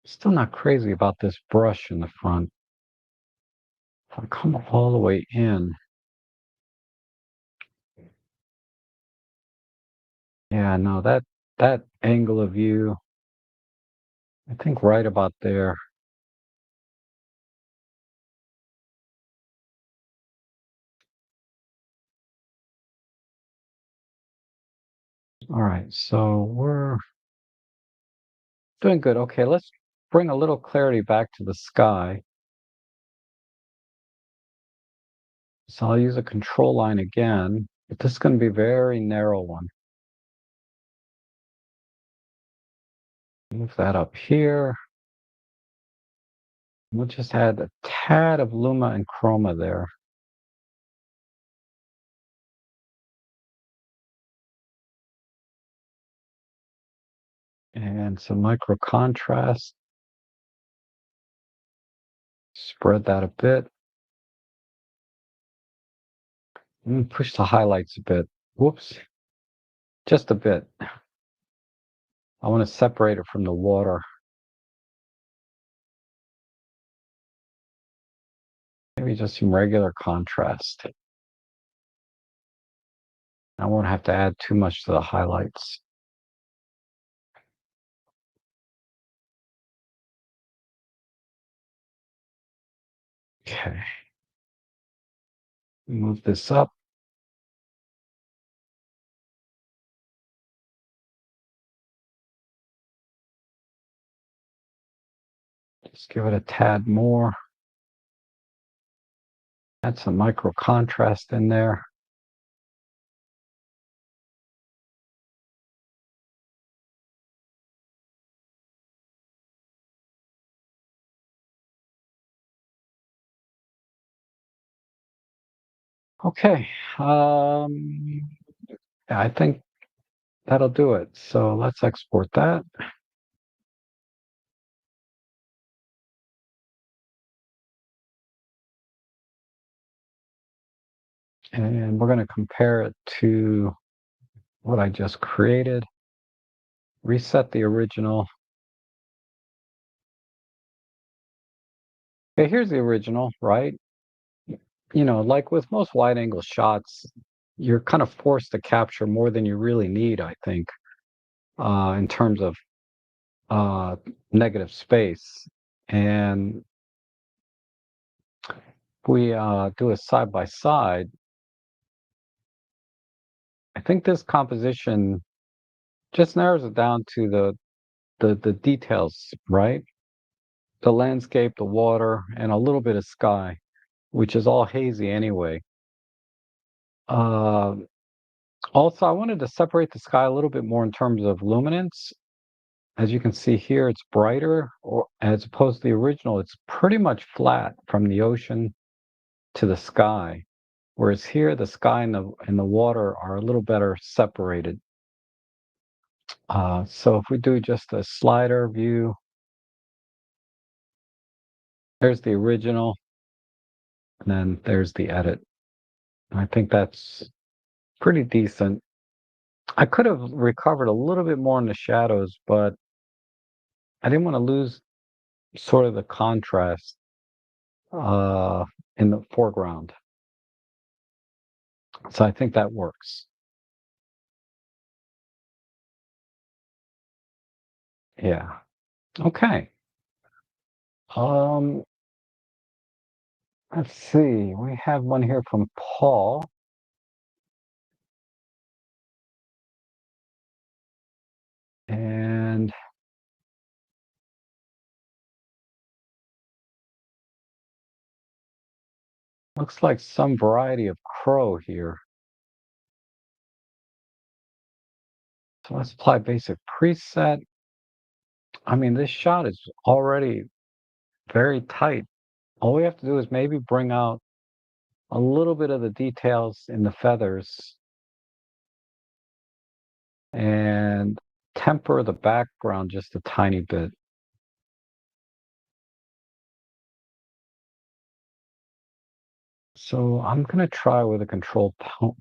[SPEAKER 1] Still not crazy about this brush in the front. If I come all the way in, yeah, no, that angle of view, I think right about there. All right, so we're doing good. Okay, let's bring a little clarity back to the sky. So I'll use a control line again, but this is going to be a very narrow one. Move that up here. We'll just add a tad of luma and chroma there. And some micro contrast. Spread that a bit. And push the highlights a bit. Whoops, just a bit. I want to separate it from the water. Maybe just some regular contrast. I won't have to add too much to the highlights. Okay. Move this up. Just give it a tad more. Add some micro contrast in there. Okay. Yeah, I think that'll do it. So let's export that. And we're going to compare it to what I just created. Reset the original. Okay, here's the original, right? Like with most wide angle shots, you're kind of forced to capture more than you really need, I think, in terms of uh, negative space. And if we do a side by side, I think this composition just narrows it down to the details, right? The landscape, the water, and a little bit of sky, which is all hazy anyway. Uh, Also, I wanted to separate the sky a little bit more in terms of luminance. As you can see here, it's brighter, or as opposed to the original, it's pretty much flat from the ocean to the sky. Whereas here, the sky and the water are a little better separated. So if we do just a slider view, there's the original, and then there's the edit. I think that's pretty decent. I could have recovered a little bit more in the shadows, but I didn't want to lose sort of the contrast uh, in the foreground. So I think that works. Yeah. Okay. Um, let's see. We have one here from Paul. And looks like some variety of crow here. So let's apply basic preset. I mean, this shot is already very tight. All we have to do is maybe bring out a little bit of the details in the feathers and temper the background just a tiny bit. So I'm going to try with a control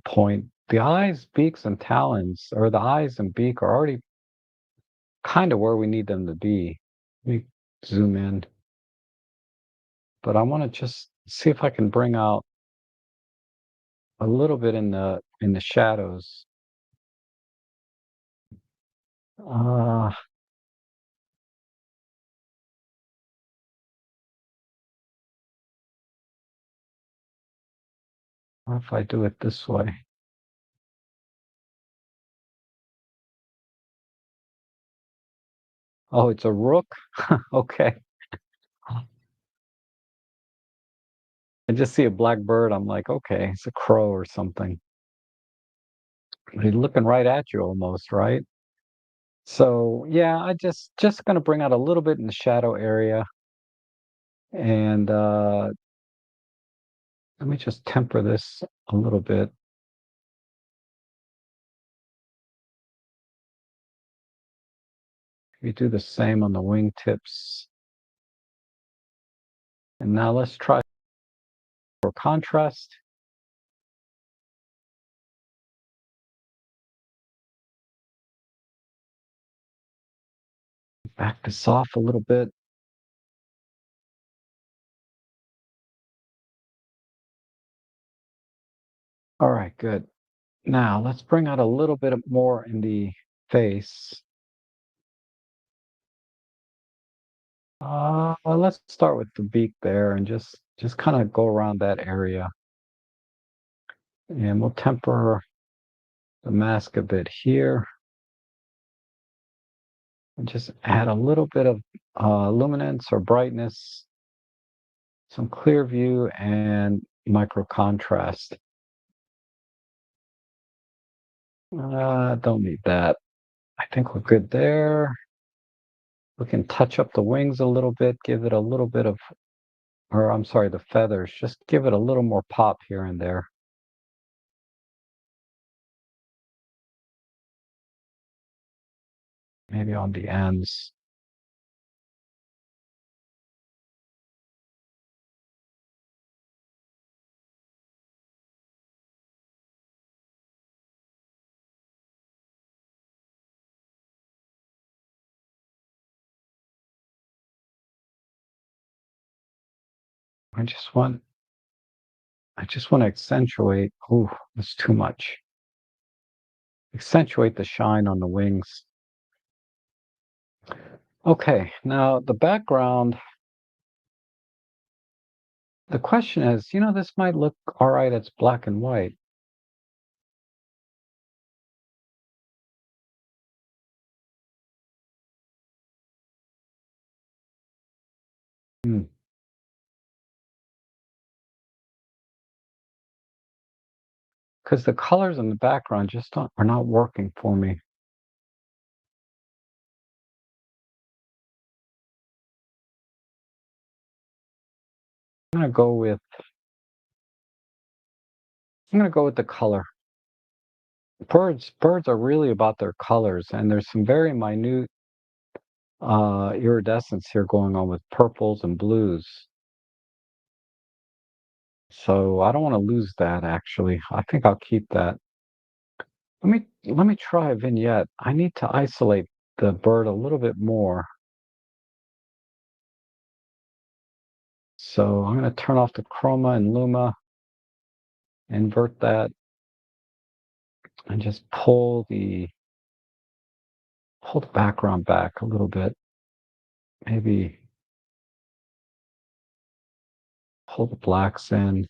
[SPEAKER 1] point. The eyes, beaks, and talons, or the eyes and beak are already kind of where we need them to be. Let me zoom in. But I want to just see if I can bring out a little bit in the shadows. Uh, what if I do it this way? Oh, it's a rook? Okay. I just see a black bird. I'm like, okay, it's a crow or something. He's looking right at you almost, right? So yeah, I just gonna bring out a little bit in the shadow area, and let me just temper this a little bit. We do the same on the wingtips. And now let's try for contrast. Back this off a little bit. All right, good. Now let's bring out a little bit more in the face. Well, let's start with the beak there and just kind of go around that area. And we'll temper the mask a bit here and just add a little bit of luminance or brightness, some clear view and micro contrast. Don't need that. I think we're good there. We can touch up the wings a little bit, give it a little bit of, or I'm sorry, the feathers, just give it a little more pop here and there. Maybe on the ends. I just want I just want to accentuate. Ooh, that's too much. Accentuate the shine on the wings. Okay, now the background, the question is, this might look all right, it's black and white. Because the colors in the background just are not working for me. I'm gonna go with I'm gonna go with the color. Birds are really about their colors, and there's some very minute iridescence here going on with purples and blues. So I don't want to lose that actually. I think I'll keep that. Let me try a vignette. I need to isolate the bird a little bit more. So I'm going to turn off the chroma and luma, invert that, and just pull the background back a little bit. Maybe pull the blacks in.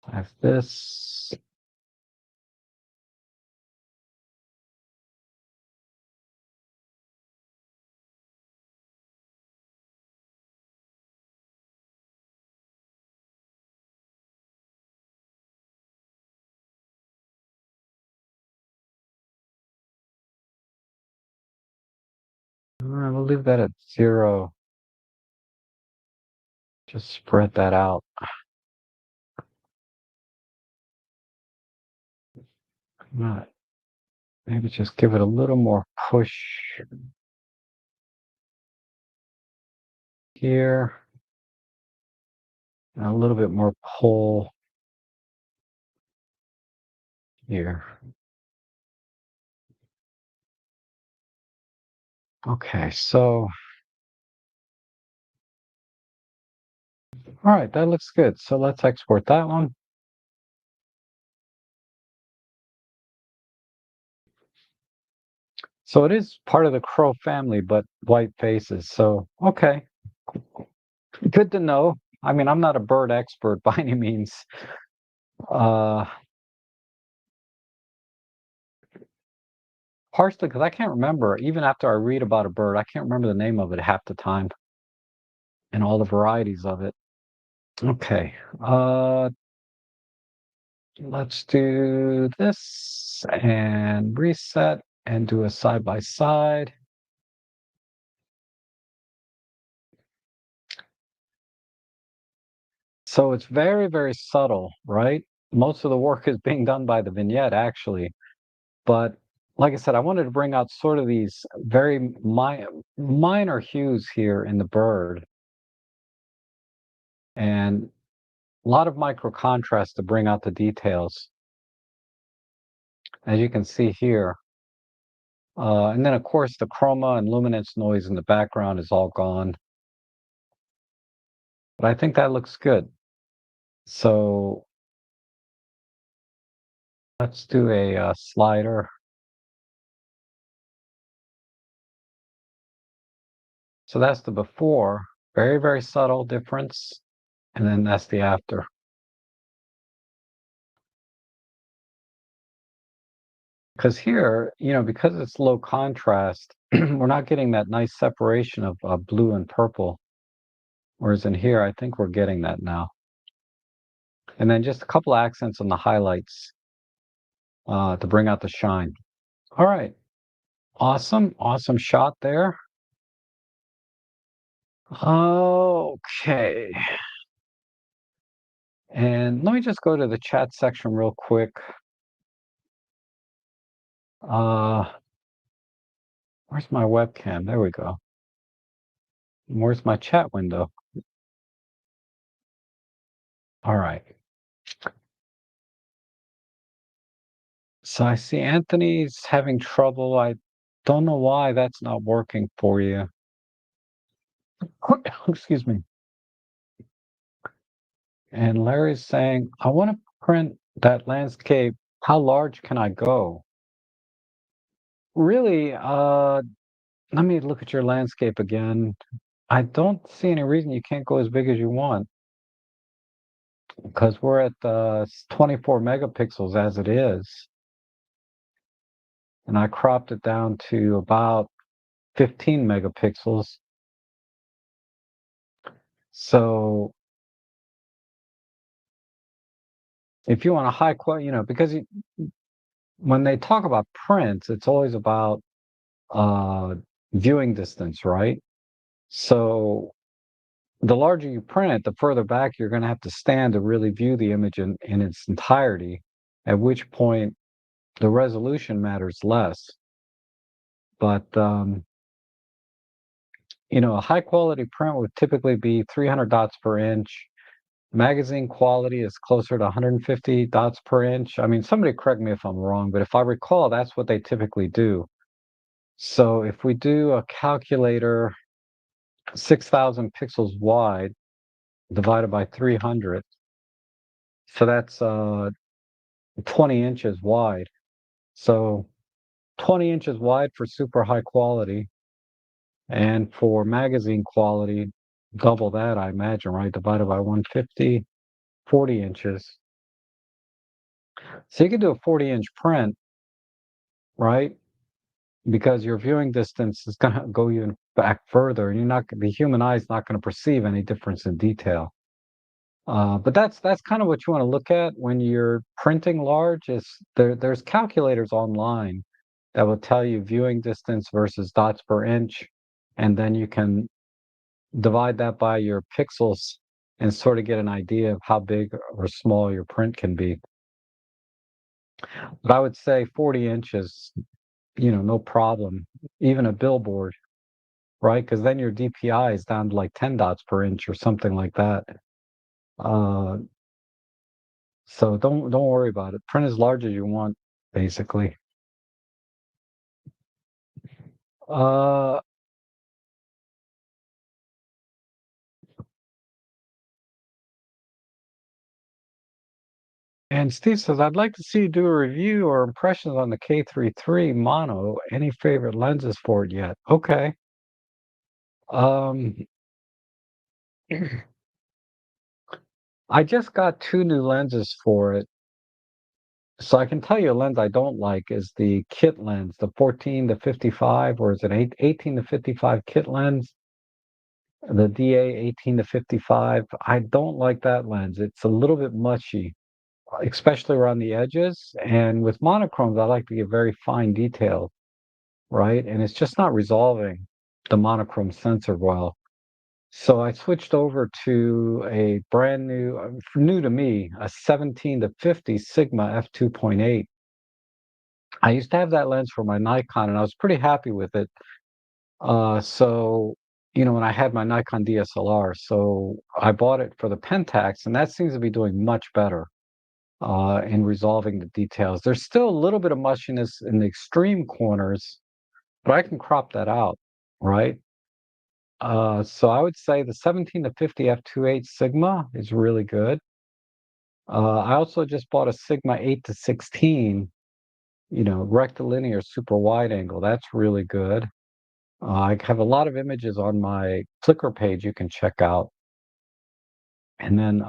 [SPEAKER 1] I have this. We'll leave that at 0. Just spread that out. Maybe just give it a little more push here, and a little bit more pull here. Okay, so all right, that looks good. So let's export that one. So it is part of the crow family, but white faces. So, okay, good to know. I mean, I'm not a bird expert by any means. Uh, partially because I can't remember, even after I read about a bird, I can't remember the name of it half the time and all the varieties of it. Okay, let's do this and reset and do a side by side. So it's very, very subtle, right? Most of the work is being done by the vignette, actually. But like I said, I wanted to bring out sort of these very minor hues here in the bird and a lot of micro contrast to bring out the details, as you can see here. And then, of course, the chroma and luminance noise in the background is all gone. But I think that looks good. So let's do a slider. So that's the before, very, very subtle difference. And then that's the after. Because here, because it's low contrast, we're not getting that nice separation of blue and purple. Whereas in here, I think we're getting that now. And then just a couple accents on the highlights to bring out the shine. All right. Awesome. Awesome shot there. Okay. And let me just go to the chat section real quick. Uh, where's my webcam? There we go. Where's my chat window? All right. So I see Anthony's having trouble. I don't know why that's not working for you. Excuse me. And Larry's saying, I want to print that landscape. How large can I go? Really, let me look at your landscape again. I don't see any reason you can't go as big as you want because we're at 24 megapixels as it is. And I cropped it down to about 15 megapixels. So if you want a high quality, because when they talk about prints, it's always about uh, viewing distance, right? So the larger you print it, the further back you're going to have to stand to really view the image in its entirety, at which point the resolution matters less. But, a high quality print would typically be 300 dots per inch. Magazine quality is closer to 150 dots per inch. I mean, somebody correct me if I'm wrong, but if I recall, that's what they typically do. So if we do a calculator 6,000 pixels wide divided by 300, so that's 20 inches wide. So 20 inches wide for super high quality, and for magazine quality, double that, I imagine, right? Divided by 150, 40 inches. So you can do a 40-inch print, right? Because your viewing distance is going to go even back further, and the human eye is not going to perceive any difference in detail. But that's kind of what you want to look at when you're printing large. Is there's calculators online that will tell you viewing distance versus dots per inch, and then you can divide that by your pixels and sort of get an idea of how big or small your print can be. But I would say 40 inches, no problem. Even a billboard, right? Because then your DPI is down to like 10 dots per inch or something like that. Uh, so don't worry about it. Print as large as you want, basically. Uh, and Steve says, I'd like to see you do a review or impressions on the K33 mono. Any favorite lenses for it yet? Okay. Um, I just got two new lenses for it. So I can tell you a lens I don't like is the kit lens, the 14 to 55, or is it 18 to 55 kit lens, the DA 18 to 55. I don't like that lens. It's a little bit mushy, especially around the edges. And with monochromes, I like to get very fine detail, right? And it's just not resolving the monochrome sensor well. So I switched over to a brand new, new to me, a 17 to 50 Sigma f2.8. I used to have that lens for my Nikon, and I was pretty happy with it. When I had my Nikon DSLR, so I bought it for the Pentax, and that seems to be doing much better in resolving the details. There's still a little bit of mushiness in the extreme corners, but I can crop that out, right? So I would say the 17 to 50 f2.8 Sigma is really good. I also just bought a Sigma 8 to 16, rectilinear super wide angle. That's really good. I have a lot of images on my Flickr page you can check out. And then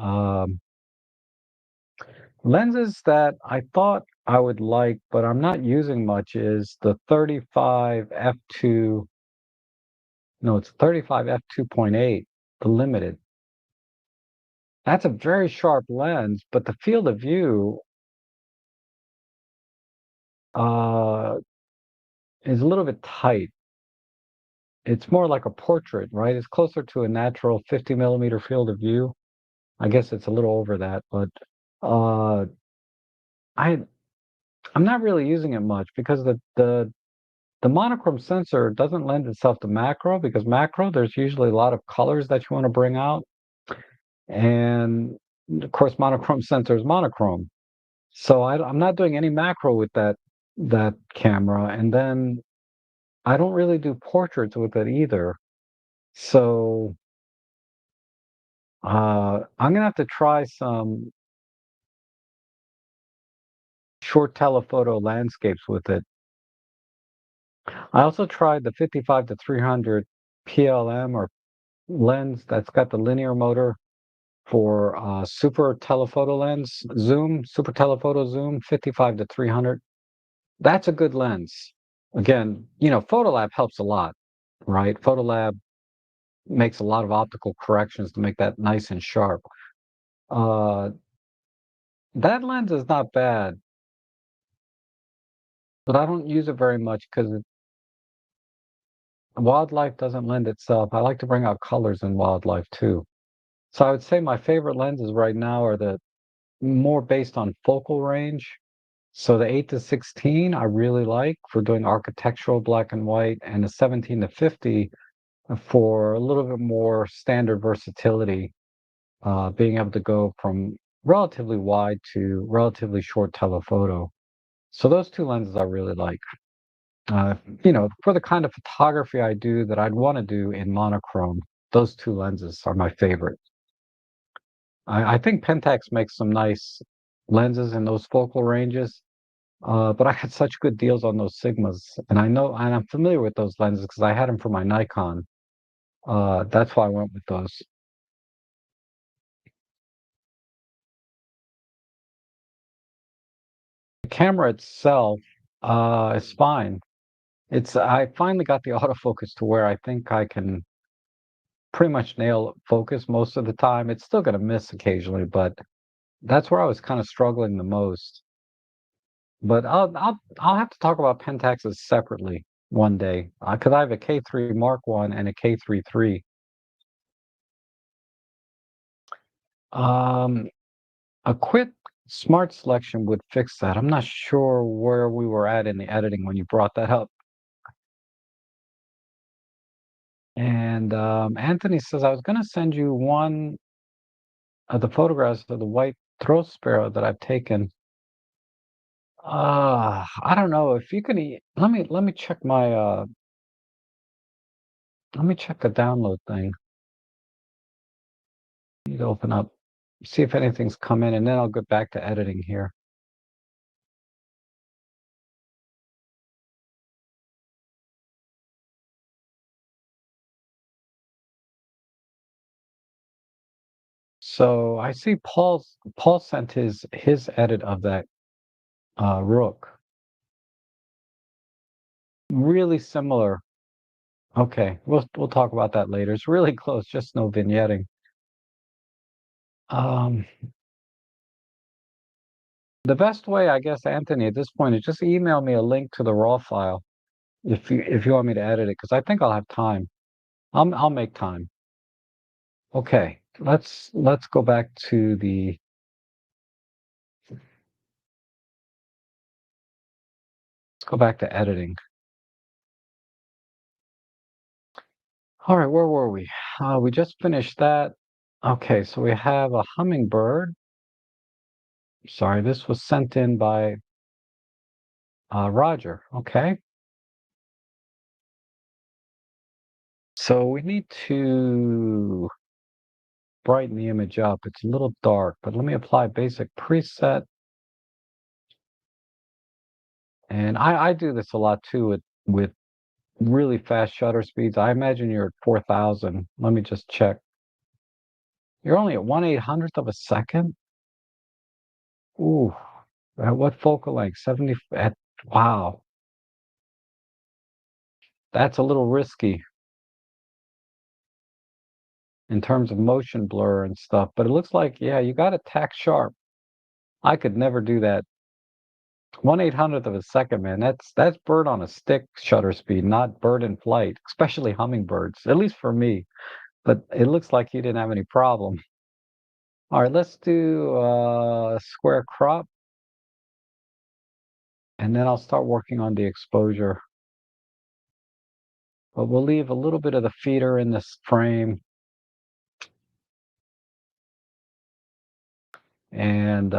[SPEAKER 1] lenses that I thought I would like, but I'm not using much is the 35 f2. No, it's 35 f2.8, the limited. That's a very sharp lens, but the field of view uh, is a little bit tight. It's more like a portrait, right? It's closer to a natural 50 millimeter field of view. I guess it's a little over that, but uh, I I'm not really using it much because the monochrome sensor doesn't lend itself to macro because macro there's usually a lot of colors that you want to bring out, and of course monochrome sensor is monochrome. So I'm not doing any macro with that camera, and then I don't really do portraits with it either. So I'm gonna have to try some short telephoto landscapes with it. I also tried the 55 to 300 PLM or lens that's got the linear motor for super telephoto lens zoom, super telephoto zoom, 55 to 300. That's a good lens. Again, Photolab helps a lot, right? Photolab makes a lot of optical corrections to make that nice and sharp. Uh, that lens is not bad, but I don't use it very much because wildlife doesn't lend itself. I like to bring out colors in wildlife too. So I would say my favorite lenses right now are the more based on focal range. So the 8 to 16 I really like for doing architectural black and white, and the 17 to 50 for a little bit more standard versatility, being able to go from relatively wide to relatively short telephoto. So those two lenses I really like. For the kind of photography I do that I'd want to do in monochrome, those two lenses are my favorite. I think Pentax makes some nice lenses in those focal ranges, but I had such good deals on those Sigmas, and I'm familiar with those lenses because I had them for my Nikon. That's why I went with those. The camera itself, is fine. I finally got the autofocus to where I think I can pretty much nail focus most of the time. It's still gonna miss occasionally, but that's where I was kind of struggling the most. But I'll have to talk about Pentaxes separately one day because I have a K3 Mark One and a K3 III. Um, a quick smart selection would fix that. I'm not sure where we were at in the editing when you brought that up. And Anthony says I was going to send you one of the photographs of the white throat sparrow that I've taken. I don't know if you can. Let me check my let me check the download thing. Need to open up, see if anything's come in, and then I'll get back to editing here. So I see Paul sent his edit of that Rook. Really similar. Okay, we'll talk about that later. It's really close, just no vignetting. Um, the best way, I guess, Anthony, at this point, is just email me a link to the raw file if you want me to edit it, because I think I'll have time. I'll make time. Okay, let's go back to the let's go back to editing. All right, where were we? We just finished that. Okay, so we have a hummingbird. Sorry, this was sent in by Roger. Okay, so we need to brighten the image up. It's a little dark, but let me apply basic preset. And I do this a lot too with really fast shutter speeds. I imagine you're at 4,000. Let me just check. You're only at 1/800th of a second? Ooh, at what focal length? 70 wow, that's a little risky in terms of motion blur and stuff. But it looks like, yeah, you got to tack sharp. I could never do that. 1/800th of a second, man. That's bird on a stick shutter speed, not bird in flight, especially hummingbirds, at least for me. But it looks like you didn't have any problem. All right, let's do square crop, and then I'll start working on the exposure. But we'll leave a little bit of the feeder in this frame, and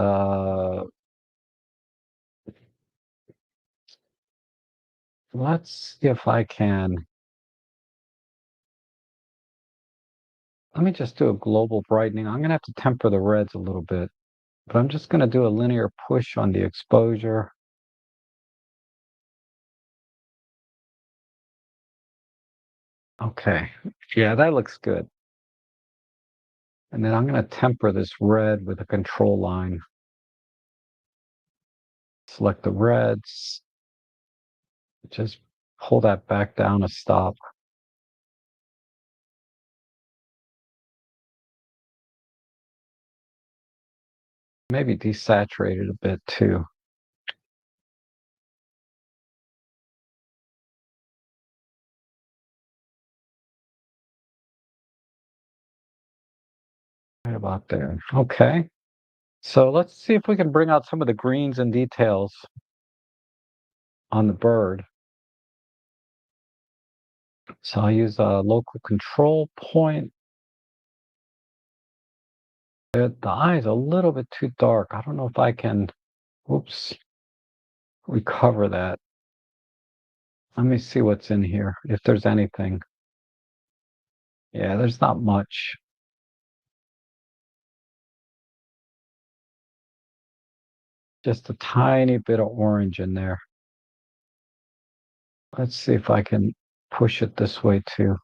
[SPEAKER 1] let's see if I can. Let me just do a global brightening. I'm gonna have to temper the reds a little bit, but I'm just gonna do a linear push on the exposure. Okay, yeah, that looks good. And then I'm gonna temper this red with a control line. Select the reds, just pull that back down a stop. Maybe desaturate it a bit too. Right about there. Okay. So let's see if we can bring out some of the greens and details on the bird. So I'll use a local control point. The eye is a little bit too dark. I don't know if I can, oops, recover that. Let me see what's in here, if there's anything. Yeah, there's not much. Just a tiny bit of orange in there. Let's see if I can push it this way too.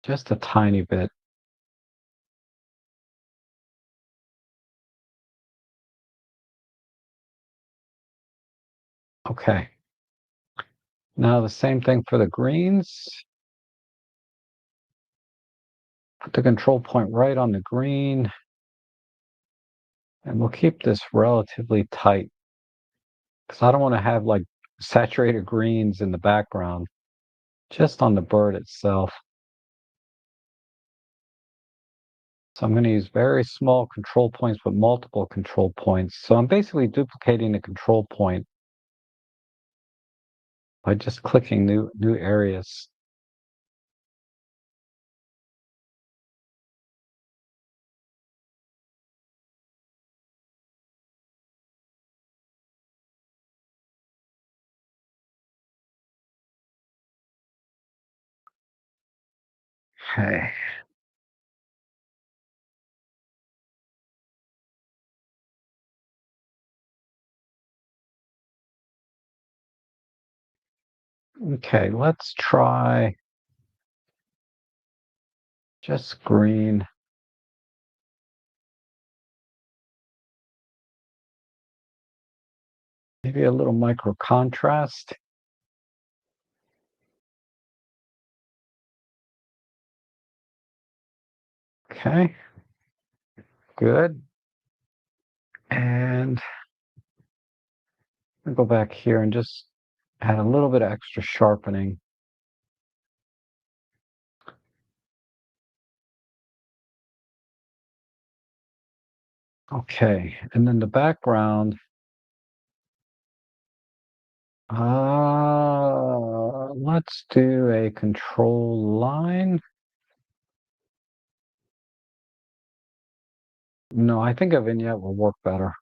[SPEAKER 1] Just a tiny bit. Okay. Now the same thing for the greens. Put the control point right on the green, and we'll keep this relatively tight because I don't want to have like saturated greens in the background, just on the bird itself. So I'm going to use very small control points with multiple control points. So I'm basically duplicating the control point by just clicking new areas. Okay. Okay, let's try. just green. Maybe a little micro contrast. Okay, good. And I'll go back here and just add a little bit of extra sharpening. Okay, and then the background. Let's do a control line. No, I think a vignette will work better.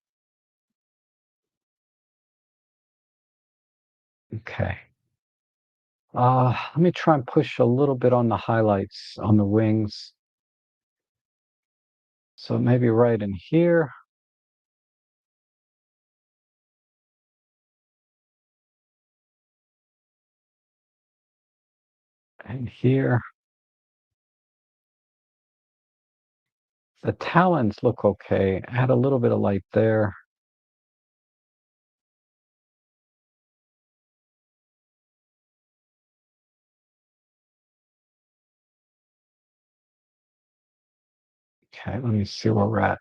[SPEAKER 1] Okay. Let me try and push a little bit on the highlights on the wings. So maybe right in here. And here. The talons look okay. Add a little bit of light there. Okay, let me see where we're at.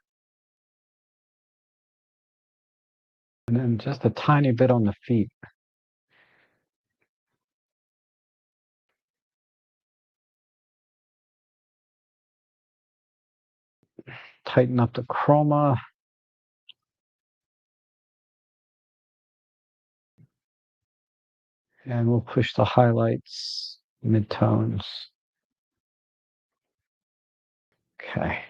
[SPEAKER 1] And then just a tiny bit on the feet. Tighten up the chroma. And we'll push the highlights, midtones. Okay.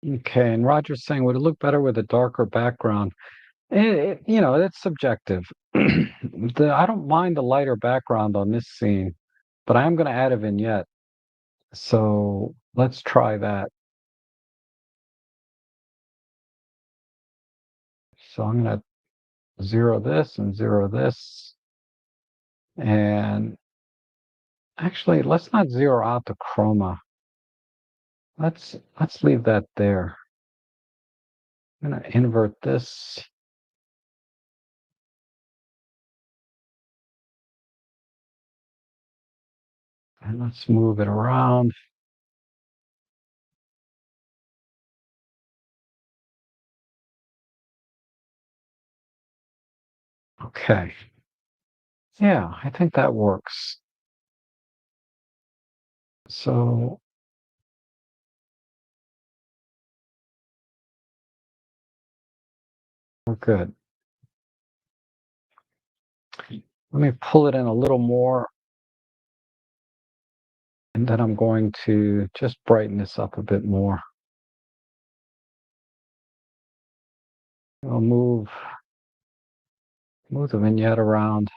[SPEAKER 1] Okay, and Roger's saying, would it look better with a darker background? It's subjective. I don't mind the lighter background on this scene, but I am going to add a vignette. So let's try that. So I'm going to zero this and zero this. And actually, let's not zero out the chroma. Let's leave that there. I'm going to invert this. And let's move it around. Okay. Yeah, I think that works. So we're good. Let me pull it in a little more. And then I'm going to just brighten this up a bit more. I'll move the vignette around.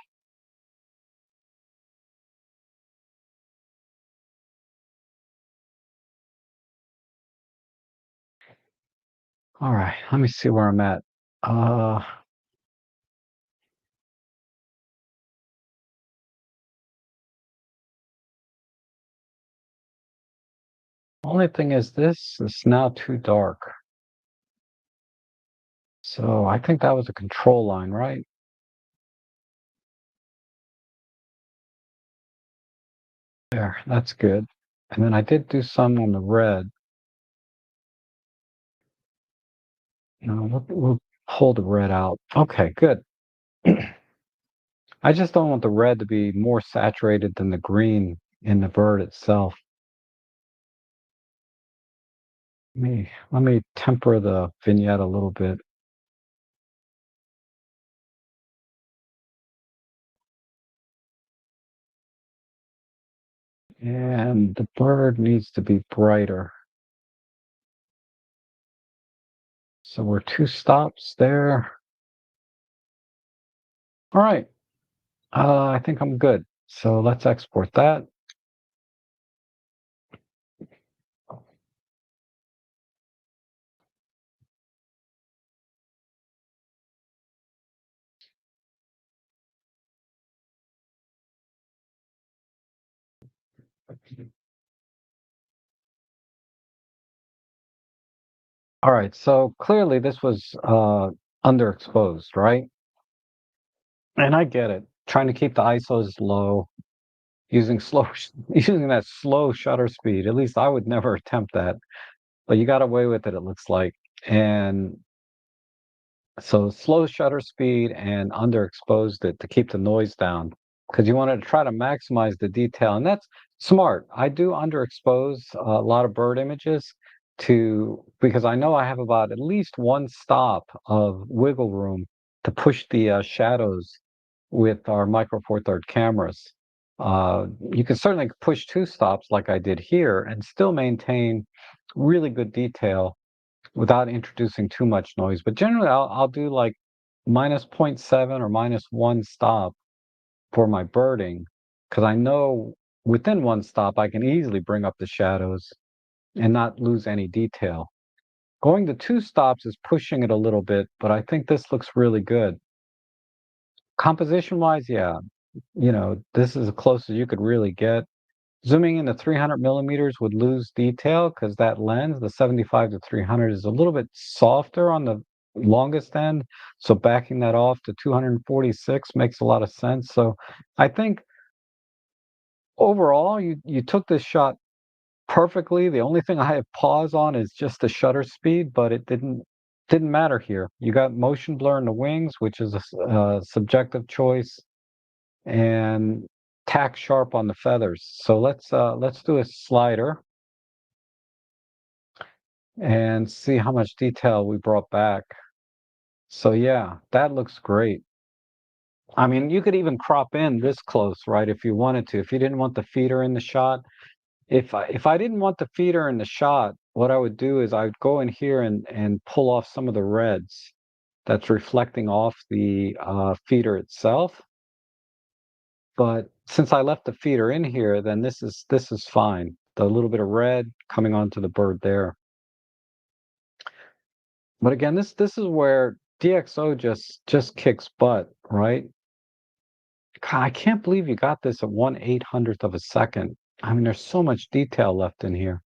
[SPEAKER 1] All right, let me see where I'm at. Only thing is this is now too dark. So I think that was a control line, right? There, that's good. And then I did do some on the red. No, we'll pull the red out. Okay, good. I just don't want the red to be more saturated than the green in the bird itself. Let me temper the vignette a little bit. And the bird needs to be brighter. So we're 2 stops there. All right. I think I'm good. So let's export that. All right, so clearly this was underexposed, right? And I get it. Trying to keep the ISOs low, using using that slow shutter speed. At least I would never attempt that, but you got away with it, it looks like. And so slow shutter speed and underexposed it to keep the noise down because you wanted to try to maximize the detail, and that's smart. I do underexpose a lot of bird images to because I know I have about at least one stop of wiggle room to push the shadows with our micro four third cameras. You can certainly push two stops like I did here and still maintain really good detail without introducing too much noise. But generally, I'll do like minus zero point 0.7 or minus one stop for my birding because I know within one stop I can easily bring up the shadows and not lose any detail. Going to two stops is pushing it a little bit, but I think this looks really good. Composition wise, yeah, this is as close as you could really get. Zooming into 300 millimeters would lose detail because that lens, the 75 to 300, is a little bit softer on the longest end. So backing that off to 246 makes a lot of sense. So I think overall, you took this shot perfectly. The only thing I have pause on is just the shutter speed, but it didn't matter here. You got motion blur in the wings, which is a subjective choice, and tack sharp on the feathers. So let's do a slider and see how much detail we brought back. So yeah, that looks great. I mean, you could even crop in this close, right, if you wanted to. If you didn't want the feeder in the shot. If I didn't want the feeder in the shot, what I would do is I would go in here and pull off some of the reds that's reflecting off the feeder itself. But since I left the feeder in here, then this is fine. The little bit of red coming onto the bird there. But again, this is where DxO just kicks butt, right? God, I can't believe you got this at 1/800th of a second. I mean, there's so much detail left in here.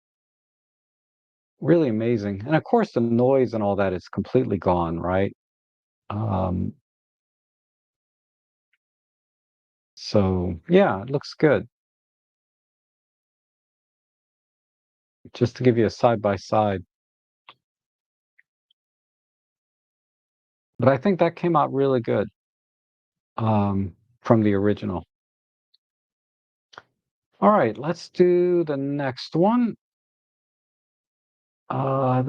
[SPEAKER 1] Really amazing. And of course, the noise and all that is completely gone, right? Um, so yeah, it looks good. Just to give you a side by side. But I think that came out really good from the original. All right, let's do the next one. I'm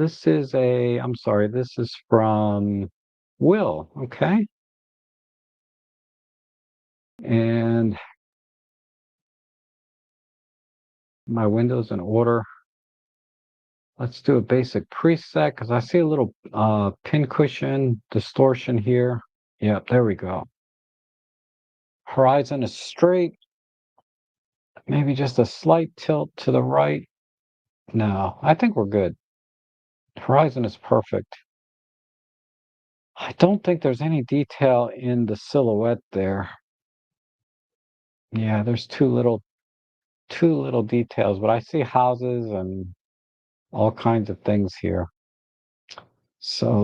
[SPEAKER 1] sorry, this is from Will, okay? And my window's in order. Let's do a basic preset because I see a little pin cushion distortion here. Yep, there we go. Horizon is straight, maybe just a slight tilt to the right. No, I think we're good. Horizon is perfect. I don't think there's any detail in the silhouette there. Yeah, there's two little details, but I see houses and all kinds of things here. So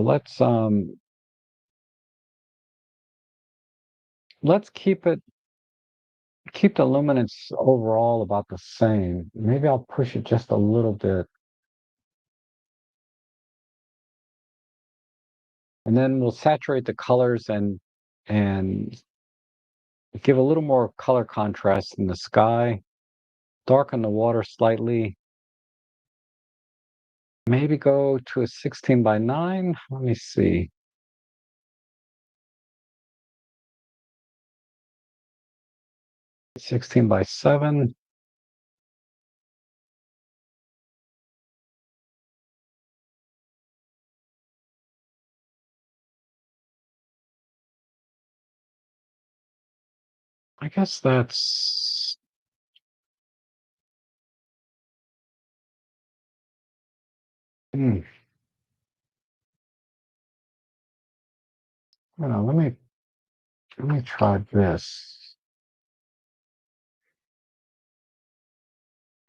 [SPEAKER 1] let's keep the luminance overall about the same. Maybe I'll push it just a little bit. And then we'll saturate the colors and give a little more color contrast in the sky, darken the water slightly. Maybe go to a 16 by 9. Let me see. 16 by 7. I guess that's hmm, let me try this.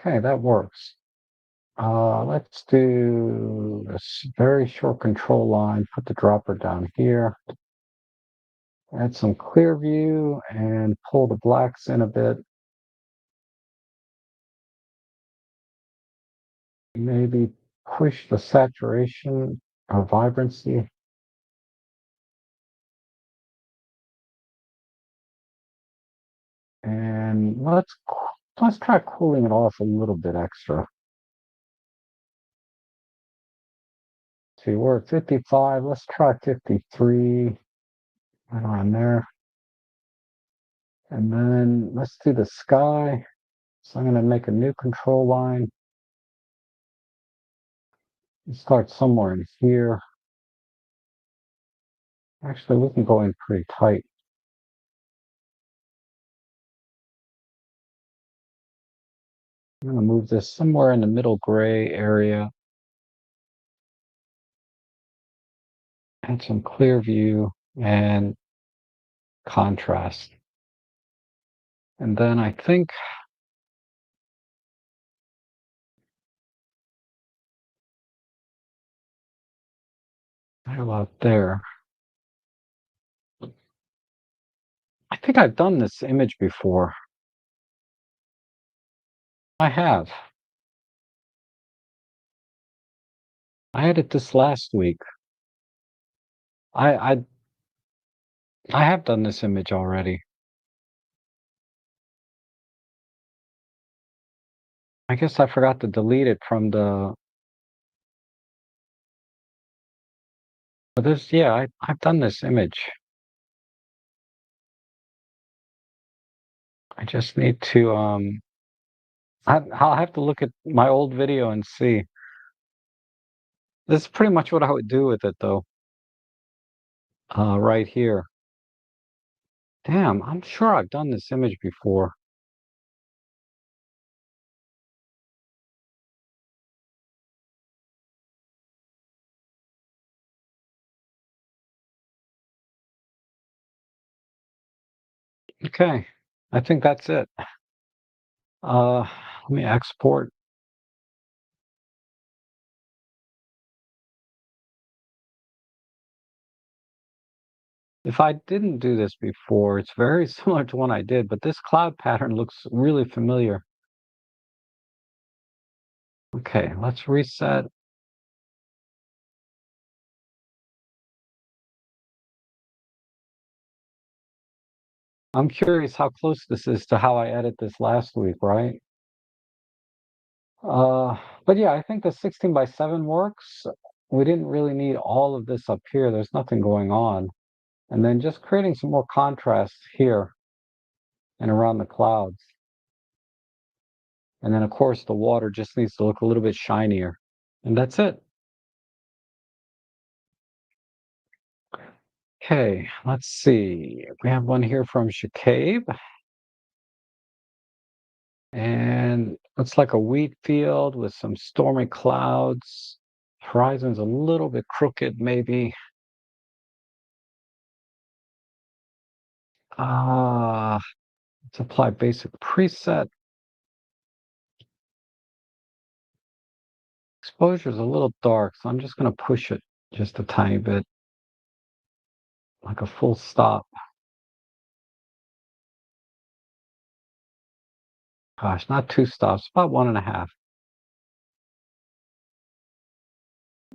[SPEAKER 1] Okay, that works. Let's do this very short control line, put the dropper down here, add some clear view and pull the blacks in a bit. Maybe push the saturation or vibrancy. And let's try cooling it off a little bit extra. See, we're at 55. Let's try 53, right around there. And then let's do the sky. So I'm going to make a new control line. Start somewhere in here. Actually, we can go in pretty tight. I'm going to move this somewhere in the middle gray area. Add some clear view and contrast. And then I think about there. I think I've done this image before. I have. I had it this last week. I I I have done this image already. I guess I forgot to delete it from the. But this, yeah, I've done this image. I just need to I'll have to look at my old video and see. This is pretty much what I would do with it though. Right here. Damn, I'm sure I've done this image before. Okay, I think that's it. Let me export. If I didn't do this before, it's very similar to one I did, but this cloud pattern looks really familiar. Okay, let's reset. I'm curious how close this is to how I edit this last week, right? Uh, but yeah, I think the 16 by 7 works. We didn't really need all of this up here. There's nothing going on. And then just creating some more contrast here and around the clouds. And then of course the water just needs to look a little bit shinier. And that's it. Okay, let's see. We have one here from Seascape. And looks like a wheat field with some stormy clouds. Horizon's a little bit crooked, maybe. Let's apply basic preset. Exposure is a little dark, so I'm just going to push it just a tiny bit, like a full stop. Gosh, not two stops, about 1.5.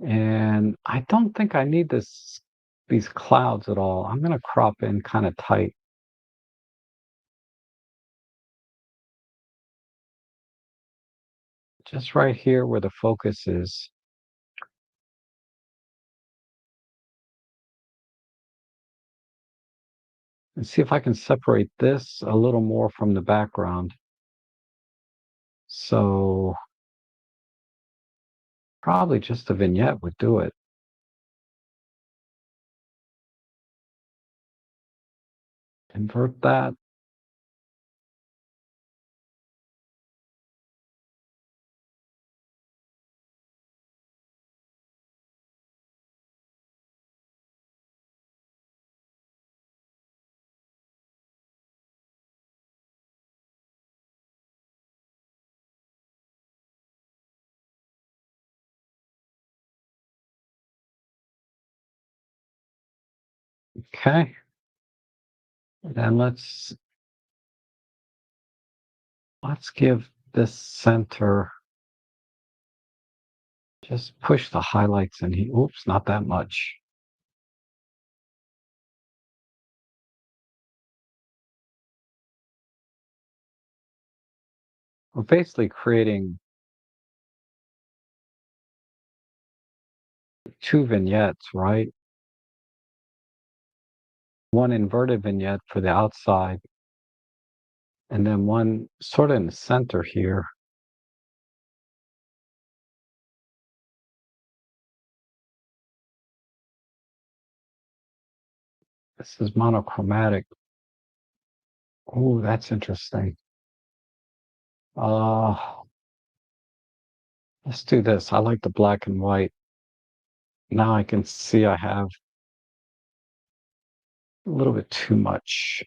[SPEAKER 1] And I don't think I need these clouds at all. I'm going to crop in kind of tight. Just right here where the focus is. And see if I can separate this a little more from the background. So probably just a vignette would do it. Invert that. Okay. Then let's give this center, just push the highlights in here. Oops, not that much. We're basically creating two vignettes, right? One inverted vignette for the outside, and then one sort of in the center here. This is monochromatic. Oh, that's interesting. Uh, let's do this. I like the black and white. Now I can see I have a little bit too much.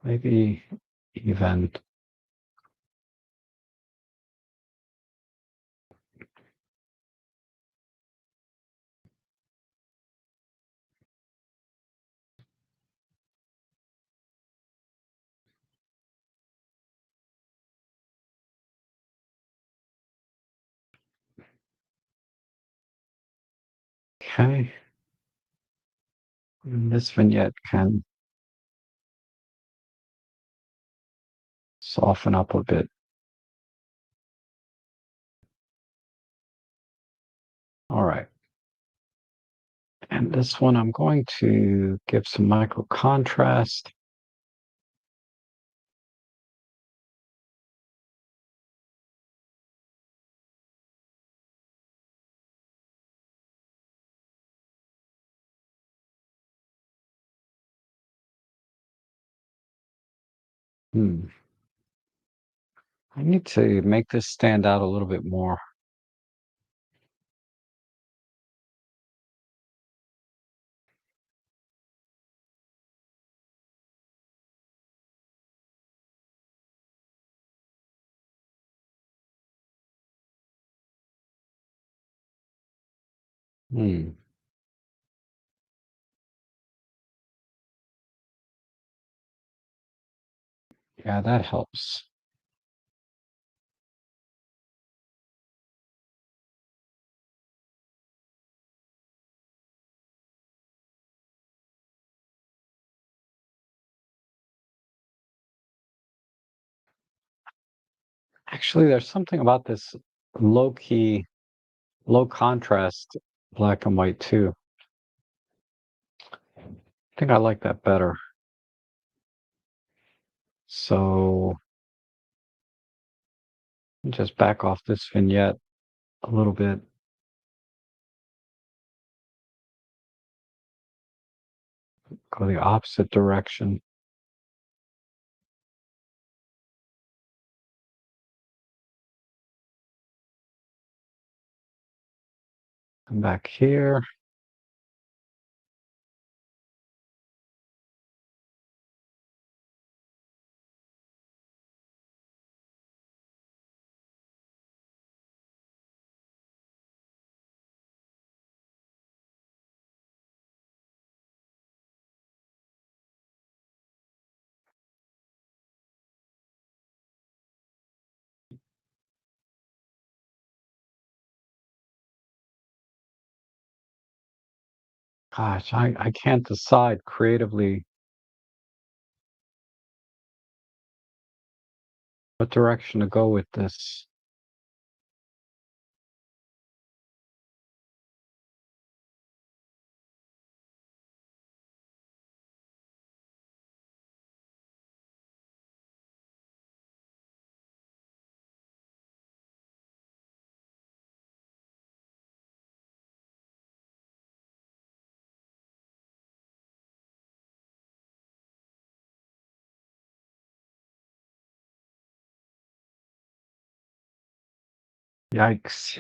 [SPEAKER 1] Maybe even. Okay. And this vignette can soften up a bit. All right. And this one, I'm going to give some micro contrast. Hmm. I need to make this stand out a little bit more. Hmm. Yeah, that helps. Actually, there's something about this low key, low contrast black and white too. I think I like that better. So just back off this vignette a little bit, go the opposite direction. Come back here. Gosh, I can't decide creatively what direction to go with this. Yikes.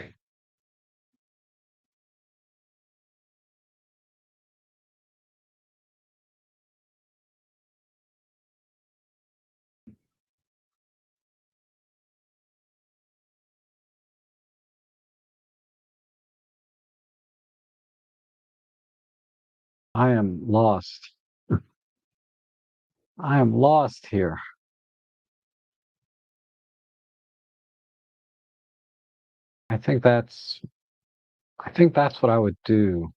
[SPEAKER 1] I am lost. I am lost here. I think that's I think that's what I would do.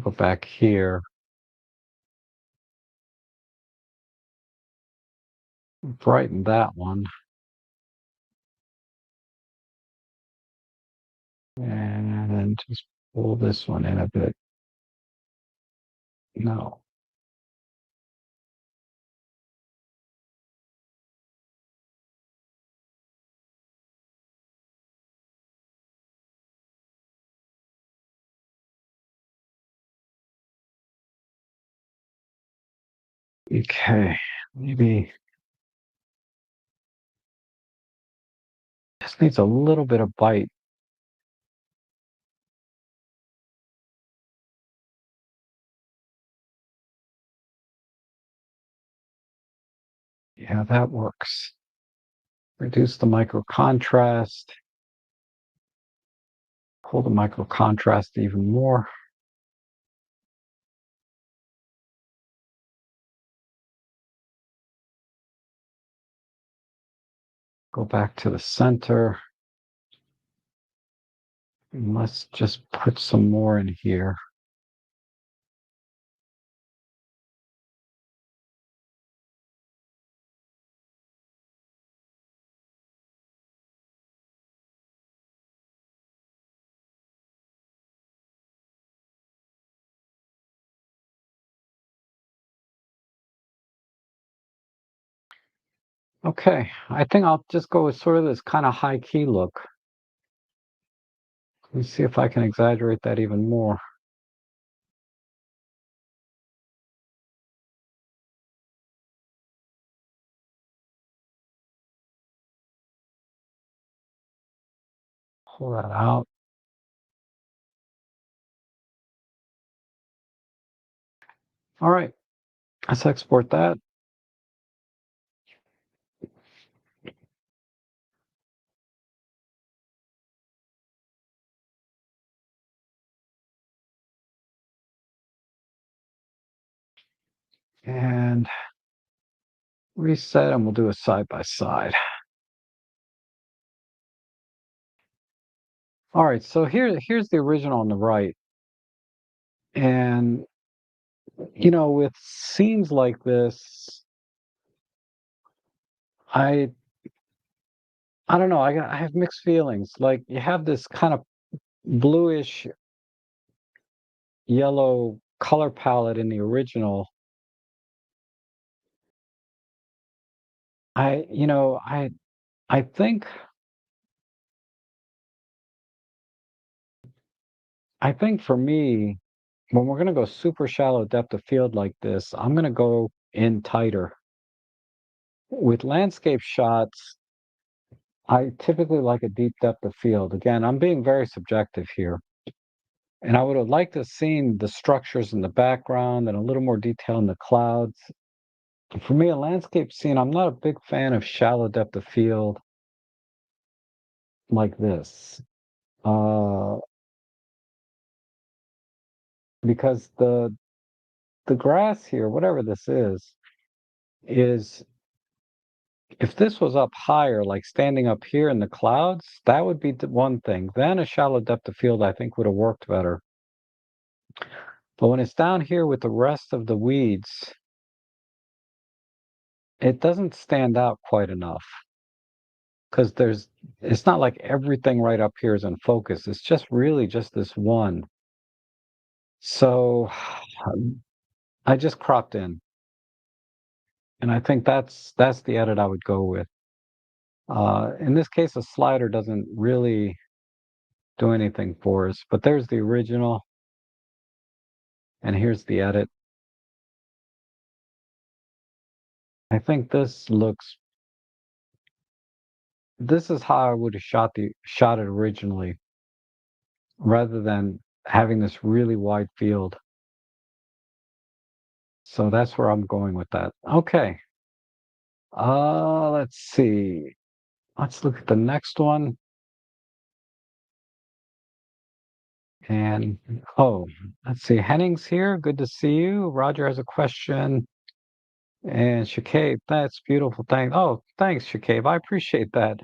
[SPEAKER 1] Go back here, brighten that one, and then just pull this one in a bit. No. Okay. Maybe this needs a little bit of bite. Yeah, that works. Reduce the micro contrast. Pull the micro contrast even more. Go back to the center. And let's just put some more in here. Okay, I think I'll just go with sort of this kind of high key look. Let me see if I can exaggerate that even more. Pull that out. All right, let's export that. And reset, and we'll do a side by side. All right, so here's the original on the right. And with scenes like this, I I don't know, I have mixed feelings. Like you have this kind of bluish yellow color palette in the original. I you know, I think I think for me, when we're gonna go super shallow depth of field like this, I'm gonna go in tighter. With landscape shots, I typically like a deep depth of field. Again, I'm being very subjective here. And I would have liked to have seen the structures in the background and a little more detail in the clouds. For me, a landscape scene, I'm not a big fan of shallow depth of field like this. Uh, because the grass here, whatever this is if this was up higher, like standing up here in the clouds, that would be the one thing. Then a shallow depth of field, I think, would have worked better. But when it's down here with the rest of the weeds, it doesn't stand out quite enough because it's not like everything right up here is in focus. It's just really just this one. So I just cropped in, and I think that's the edit I would go with. In this case, a slider doesn't really do anything for us, but there's the original, and here's the edit. I think this is how I would have shot it originally, rather than having this really wide field. So that's where I'm going with that. Okay. Let's see. Let's look at the next one. And oh, let's see. Henning's here. Good to see you. Roger has a question. And Shakabe, that's beautiful. Thanks, Shakabe. I appreciate that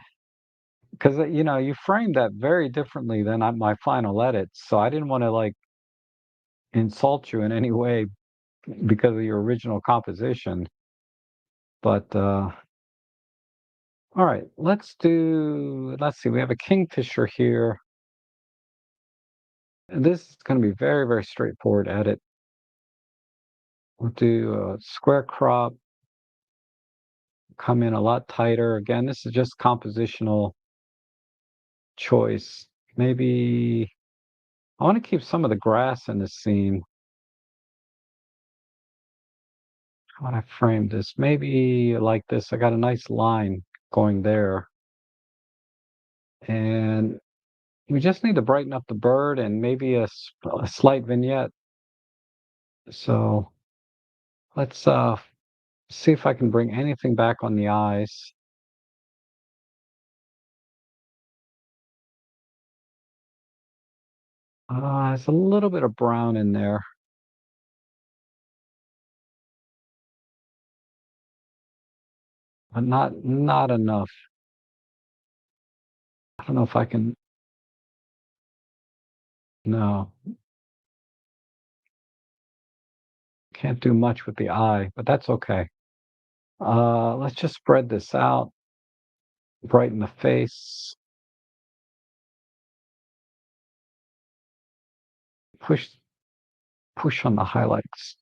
[SPEAKER 1] because you framed that very differently than my final edit. So I didn't want to like insult you in any way because of your original composition. But all right, let's see, we have a Kingfisher here. And this is going to be very, very straightforward edit. We'll do a square crop, come in a lot tighter. Again, this is just compositional choice. Maybe I want to keep some of the grass in the scene. How would I frame this? Maybe like this. I got a nice line going there. And we just need to brighten up the bird and maybe a slight vignette. So let's see if I can bring anything back on the eyes. There's a little bit of brown in there, but not enough. I don't know if I can. No, can't do much with the eye, but that's okay. Let's just spread this out, brighten the face, push push on the highlights.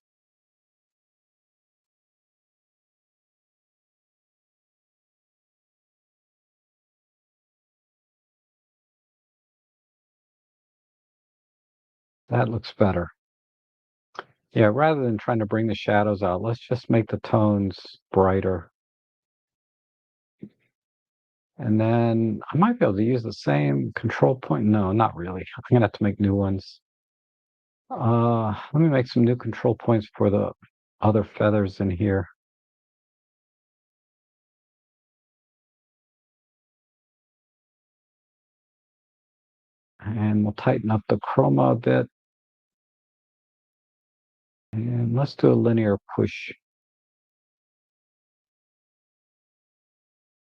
[SPEAKER 1] That looks better. Yeah, rather than trying to bring the shadows out, let's just make the tones brighter. And then I might be able to use the same control point. No, not really. I'm gonna have to make new ones. Let me make some new control points for the other feathers in here. And we'll tighten up the chroma a bit. And let's do a linear push.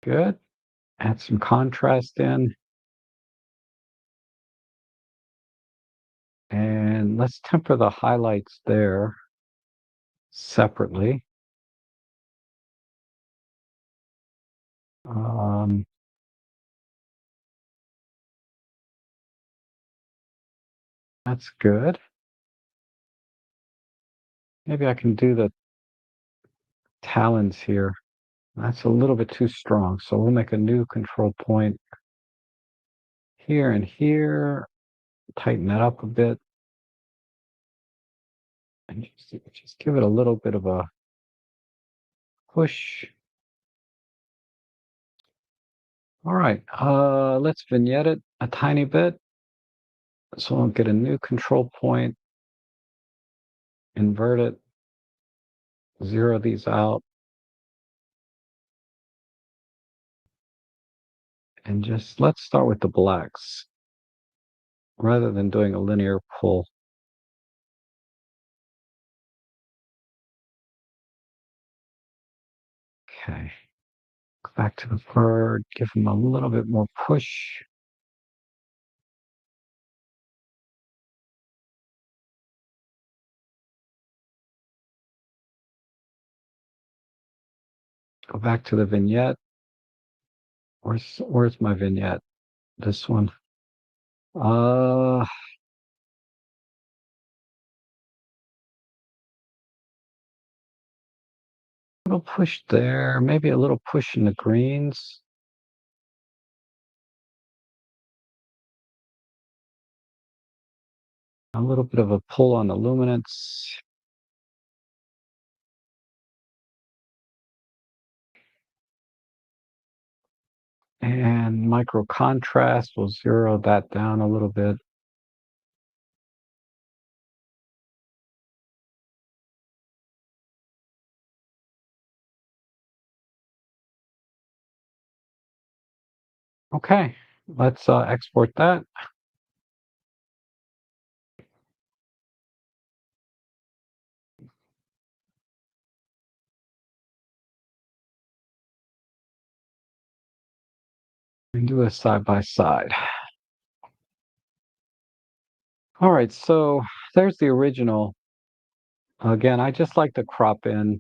[SPEAKER 1] Good. Add some contrast in. And let's temper the highlights there separately. Um, that's good. Maybe I can do the talons here. That's a little bit too strong. So we'll make a new control point here and here. Tighten that up a bit. And just give it a little bit of a push. All right, let's vignette it a tiny bit. So I'll get a new control point, invert it, zero these out, and just let's start with the blacks rather than doing a linear pull. Okay, go back to the bird, give him a little bit more push. Go back to the vignette. Where's my vignette? This one. A little push there, maybe a little push in the greens. A little bit of a pull on the luminance. And micro contrast, we'll zero that down a little bit. Okay, let's export that. and do a side by side. All right, so there's the original. Again, I just like to crop in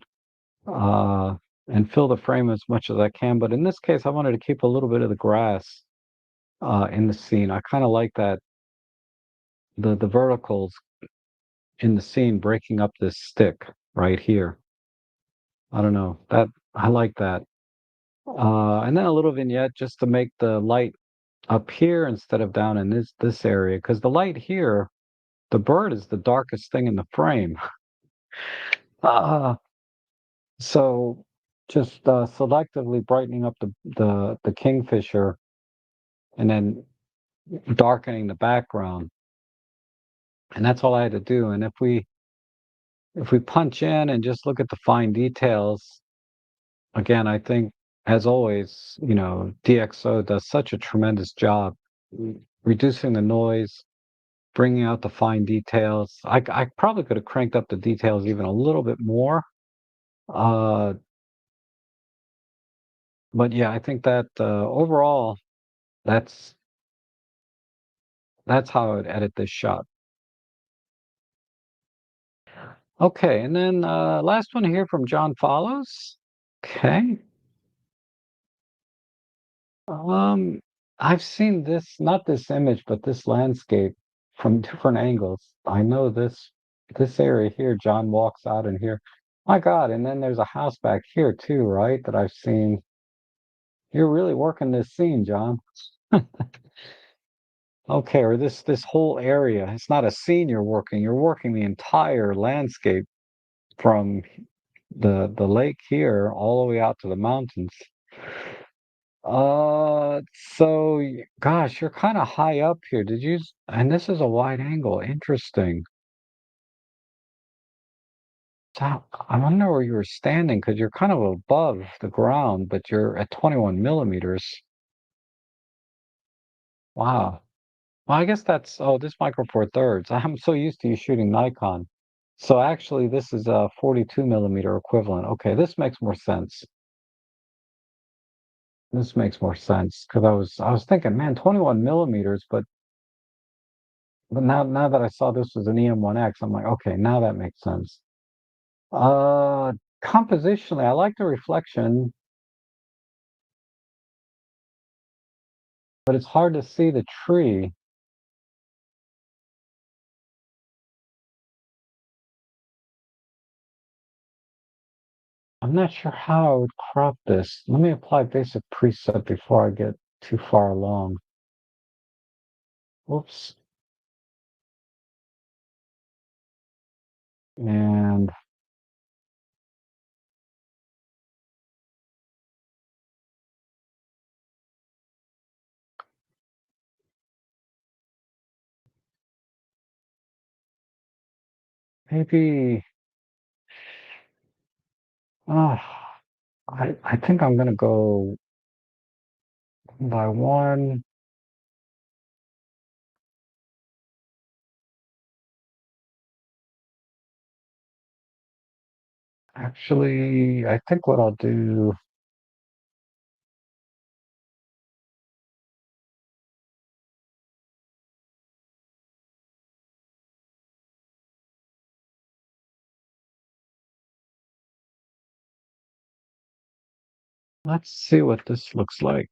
[SPEAKER 1] uh, and fill the frame as much as I can. But in this case, I wanted to keep a little bit of the grass in the scene. I kind of like that the verticals in the scene breaking up this stick right here. I don't know that I like that. And then a little vignette just to make the light up here instead of down in this area because the light here, the bird is the darkest thing in the frame. Uh, so just selectively brightening up the kingfisher and then darkening the background, and that's all I had to do. And if we punch in and just look at the fine details, again, I think as always, DxO does such a tremendous job reducing the noise, bringing out the fine details. I probably could have cranked up the details even a little bit more. Uh, but yeah, I think that overall, that's that's how I would edit this shot. Okay, and then last one here from John Follows. Okay. Um, I've seen this, not this image, but this landscape from different angles. I know this area here, John walks out in here. My God, and then there's a house back here too, right? That I've seen. You're really working this scene, John. Okay, or this whole area. It's not a scene you're working the entire landscape from the lake here all the way out to the mountains. Gosh, you're kind of high up here. And this is a wide angle. Interesting. I wonder where you were standing because you're kind of above the ground, but you're at 21 millimeters. Wow. Well, I guess this Micro Four Thirds. I'm so used to you shooting Nikon. So actually, this is a 42 millimeter equivalent. Okay, this makes more sense. This makes more sense because I was thinking, man, 21 millimeters, but now that I saw this was an EM1X, I'm like, okay, now that makes sense. Uh, Compositionally, I like the reflection, but it's hard to see the tree. I'm not sure how I would crop this. Let me apply basic preset before I get too far along. Whoops. And maybe, uh, I think I'm gonna go one by one. Actually, I think what I'll do, let's see what this looks like.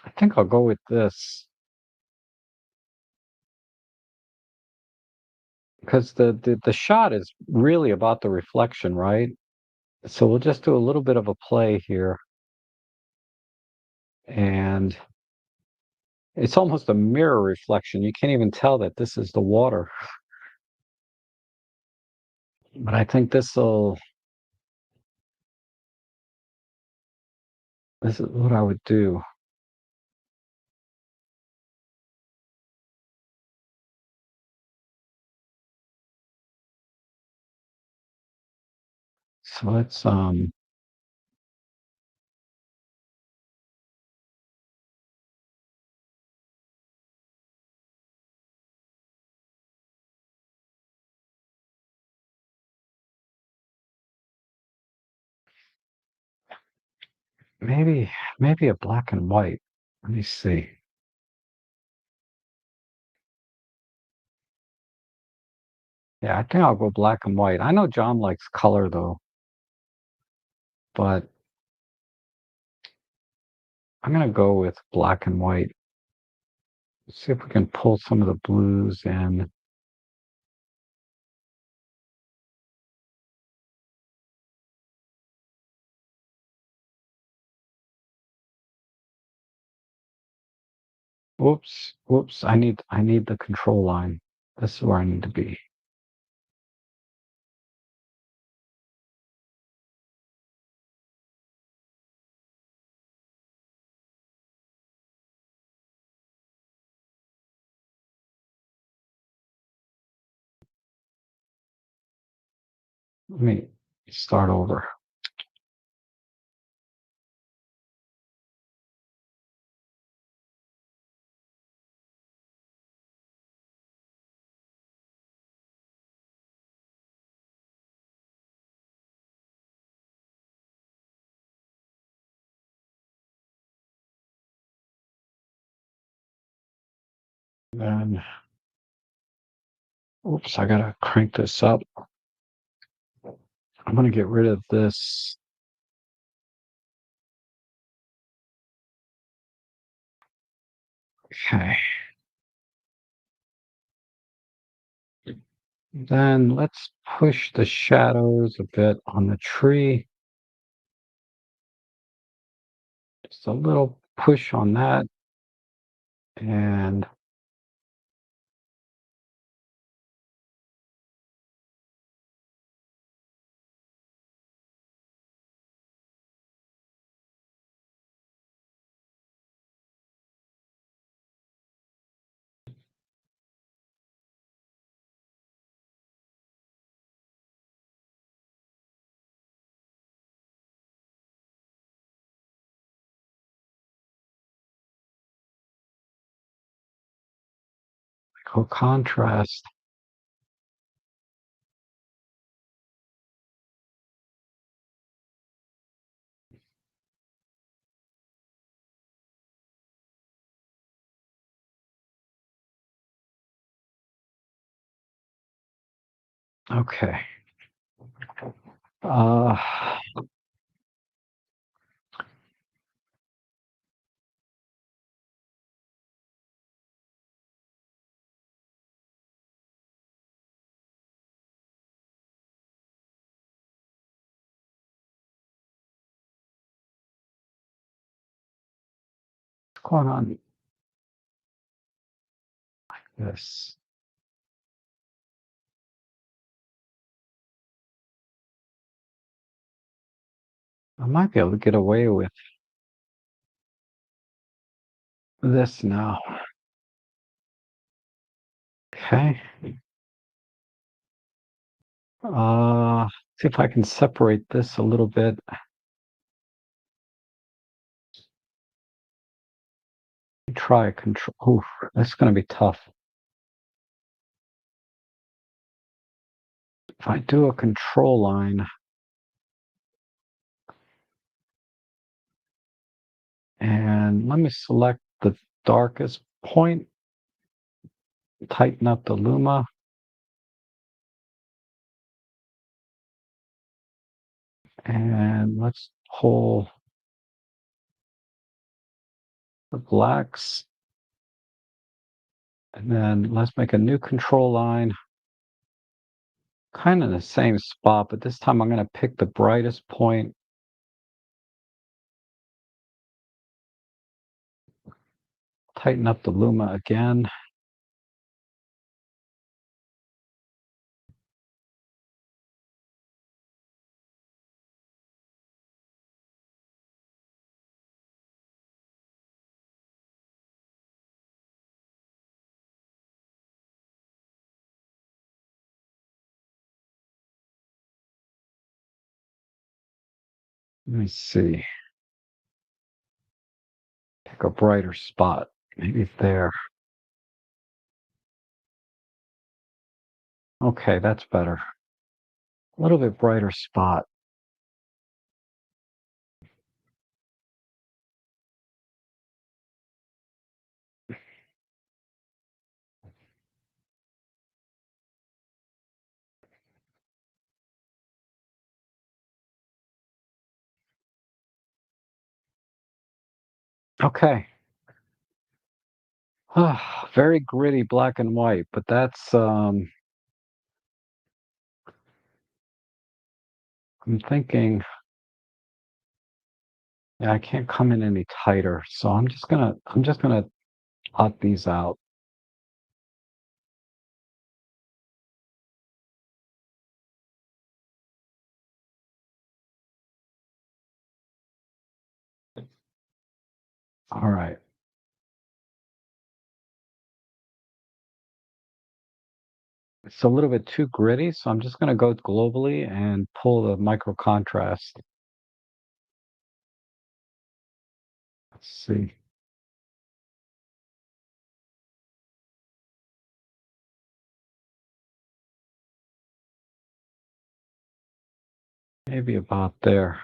[SPEAKER 1] I think I'll go with this because the shot is really about the reflection, right? So we'll just do a little bit of a play here, and it's almost a mirror reflection. You can't even tell that this is the water. But I think this is what I would do. So maybe maybe a black and white. Let me see. Yeah, I think I'll go black and white. I know John likes color though, but I'm gonna go with black and white. See if we can pull some of the blues in. Whoops, whoops. I need the control line. This is where I need to be. Let me start over. Then, oops, I gotta crank this up. I'm gonna get rid of this. Okay. Then let's push the shadows a bit on the tree. Just a little push on that. And go contrast. Okay. Uh, what's going on? This. I might be able to get away with this now. Okay. See if I can separate this a little bit. Try control. Oof, that's going to be tough. If I do a control line and let me select the darkest point, tighten up the luma, and let's pull the blacks. And then let's make a new control line, kind of in the same spot, but this time I'm going to pick the brightest point, tighten up the luma again. Let me see. Pick a brighter spot. Maybe there. Okay, that's better. A little bit brighter spot. Okay. Very gritty black and white, but that's I'm thinking, yeah, I can't come in any tighter, so I'm just gonna cut these out. All right. It's a little bit too gritty, so I'm just gonna go globally and pull the micro contrast. Let's see. Maybe about there.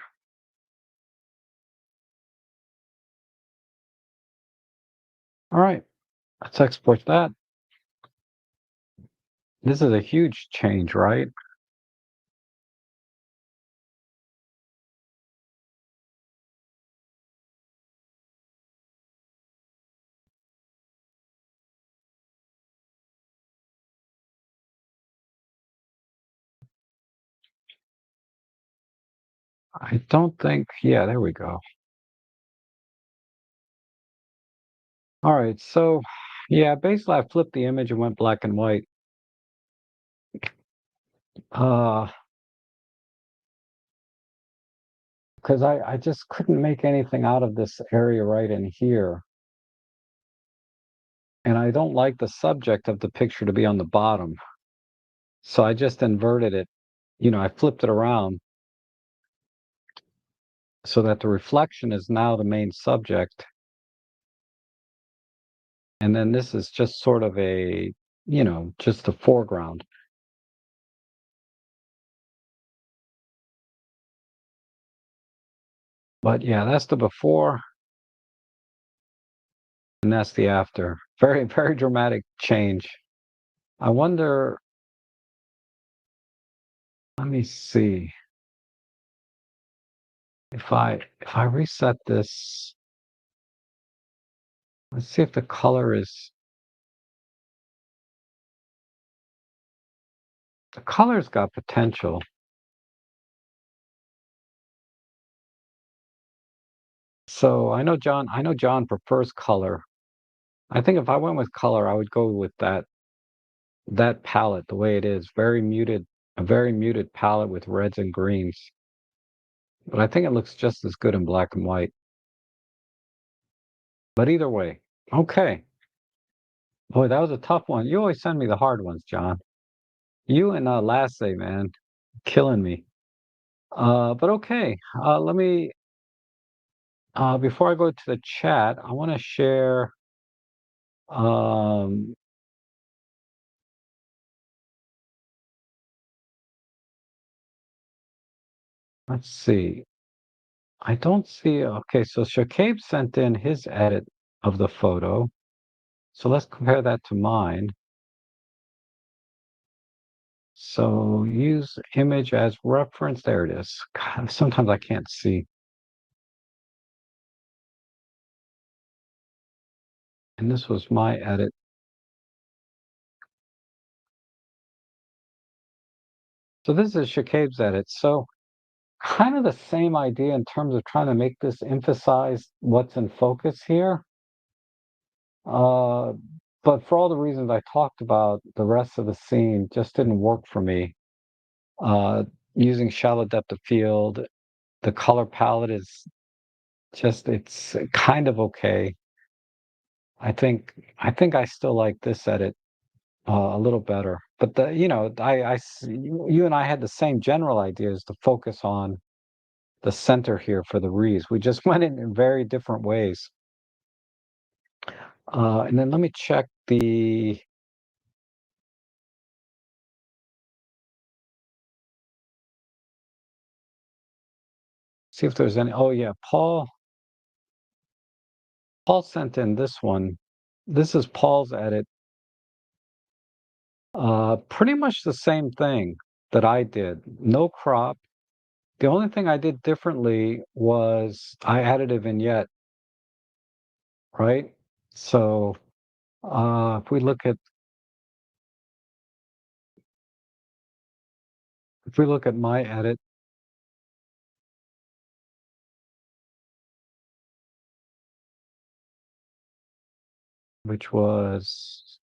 [SPEAKER 1] All right. Let's export that. This is a huge change, right? I don't think, yeah, there we go. All right, so yeah, basically I flipped the image and went black and white. Uh, because I just couldn't make anything out of this area right in here. And I don't like the subject of the picture to be on the bottom. So I just inverted it. I flipped it around so that the reflection is now the main subject. And then this is just sort of just a foreground. But yeah, that's the before and that's the after. Very, very dramatic change. I wonder, let me see if I reset this, let's see if the color's got potential. So I know John prefers color. I think if I went with color, I would go with that palette the way it is, a very muted palette with reds and greens. But I think it looks just as good in black and white. But either way, okay. Boy, that was a tough one. You always send me the hard ones, John. You and Lasse, man, killing me. But okay. Let me before I go to the chat, I want to share. Um, let's see. I don't see. Okay, so Shakib sent in his edit of the photo. So let's compare that to mine. So use image as reference. There it is. God, sometimes I can't see. And this was my edit. So this is Shakib's edit. So kind of the same idea in terms of trying to make this emphasize what's in focus here. Uh, but for all the reasons I talked about, the rest of the scene just didn't work for me. Uh, Using shallow depth of field, the color palette is it's kind of okay. I think I still like this edit a little better. But you and I had the same general ideas to focus on the center here for the wreaths. We just went in very different ways. And then let me check see if there's any. Oh yeah, Paul sent in this one. This is Paul's edit. Pretty much the same thing that I did. No crop. The only thing I did differently was I added a vignette right? So if we look at my edit, which was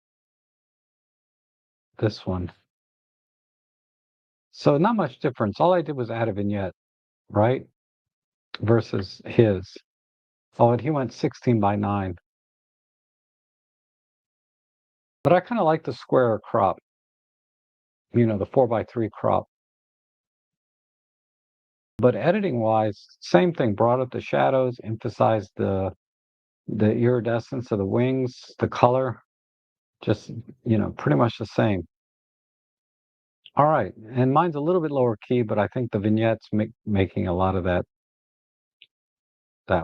[SPEAKER 1] this one. So not much difference. All I did was add a vignette, right? Versus his. Oh, and he went 16 by 9. But I kind of like the square crop, the 4 by 3 crop. But editing wise, same thing, brought up the shadows, emphasized the iridescence of the wings, the color, just, pretty much the same. All right, and mine's a little bit lower key, but I think the vignette's making a lot of that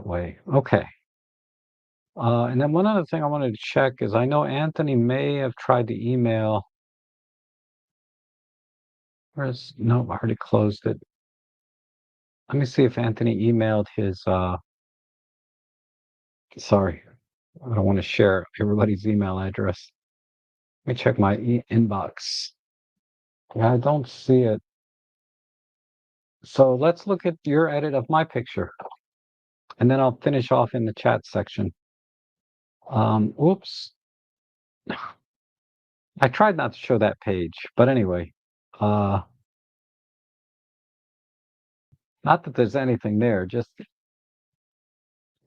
[SPEAKER 1] way. Okay. And then one other thing I wanted to check is I know Anthony may have tried to email. No, I already closed it. Let me see if Anthony emailed his, sorry, I don't want to share everybody's email address. Let me check my inbox. Yeah, I don't see it. So let's look at your edit of my picture, and then I'll finish off in the chat section. Oops. I tried not to show that page, but anyway, uh, not that there's anything there, just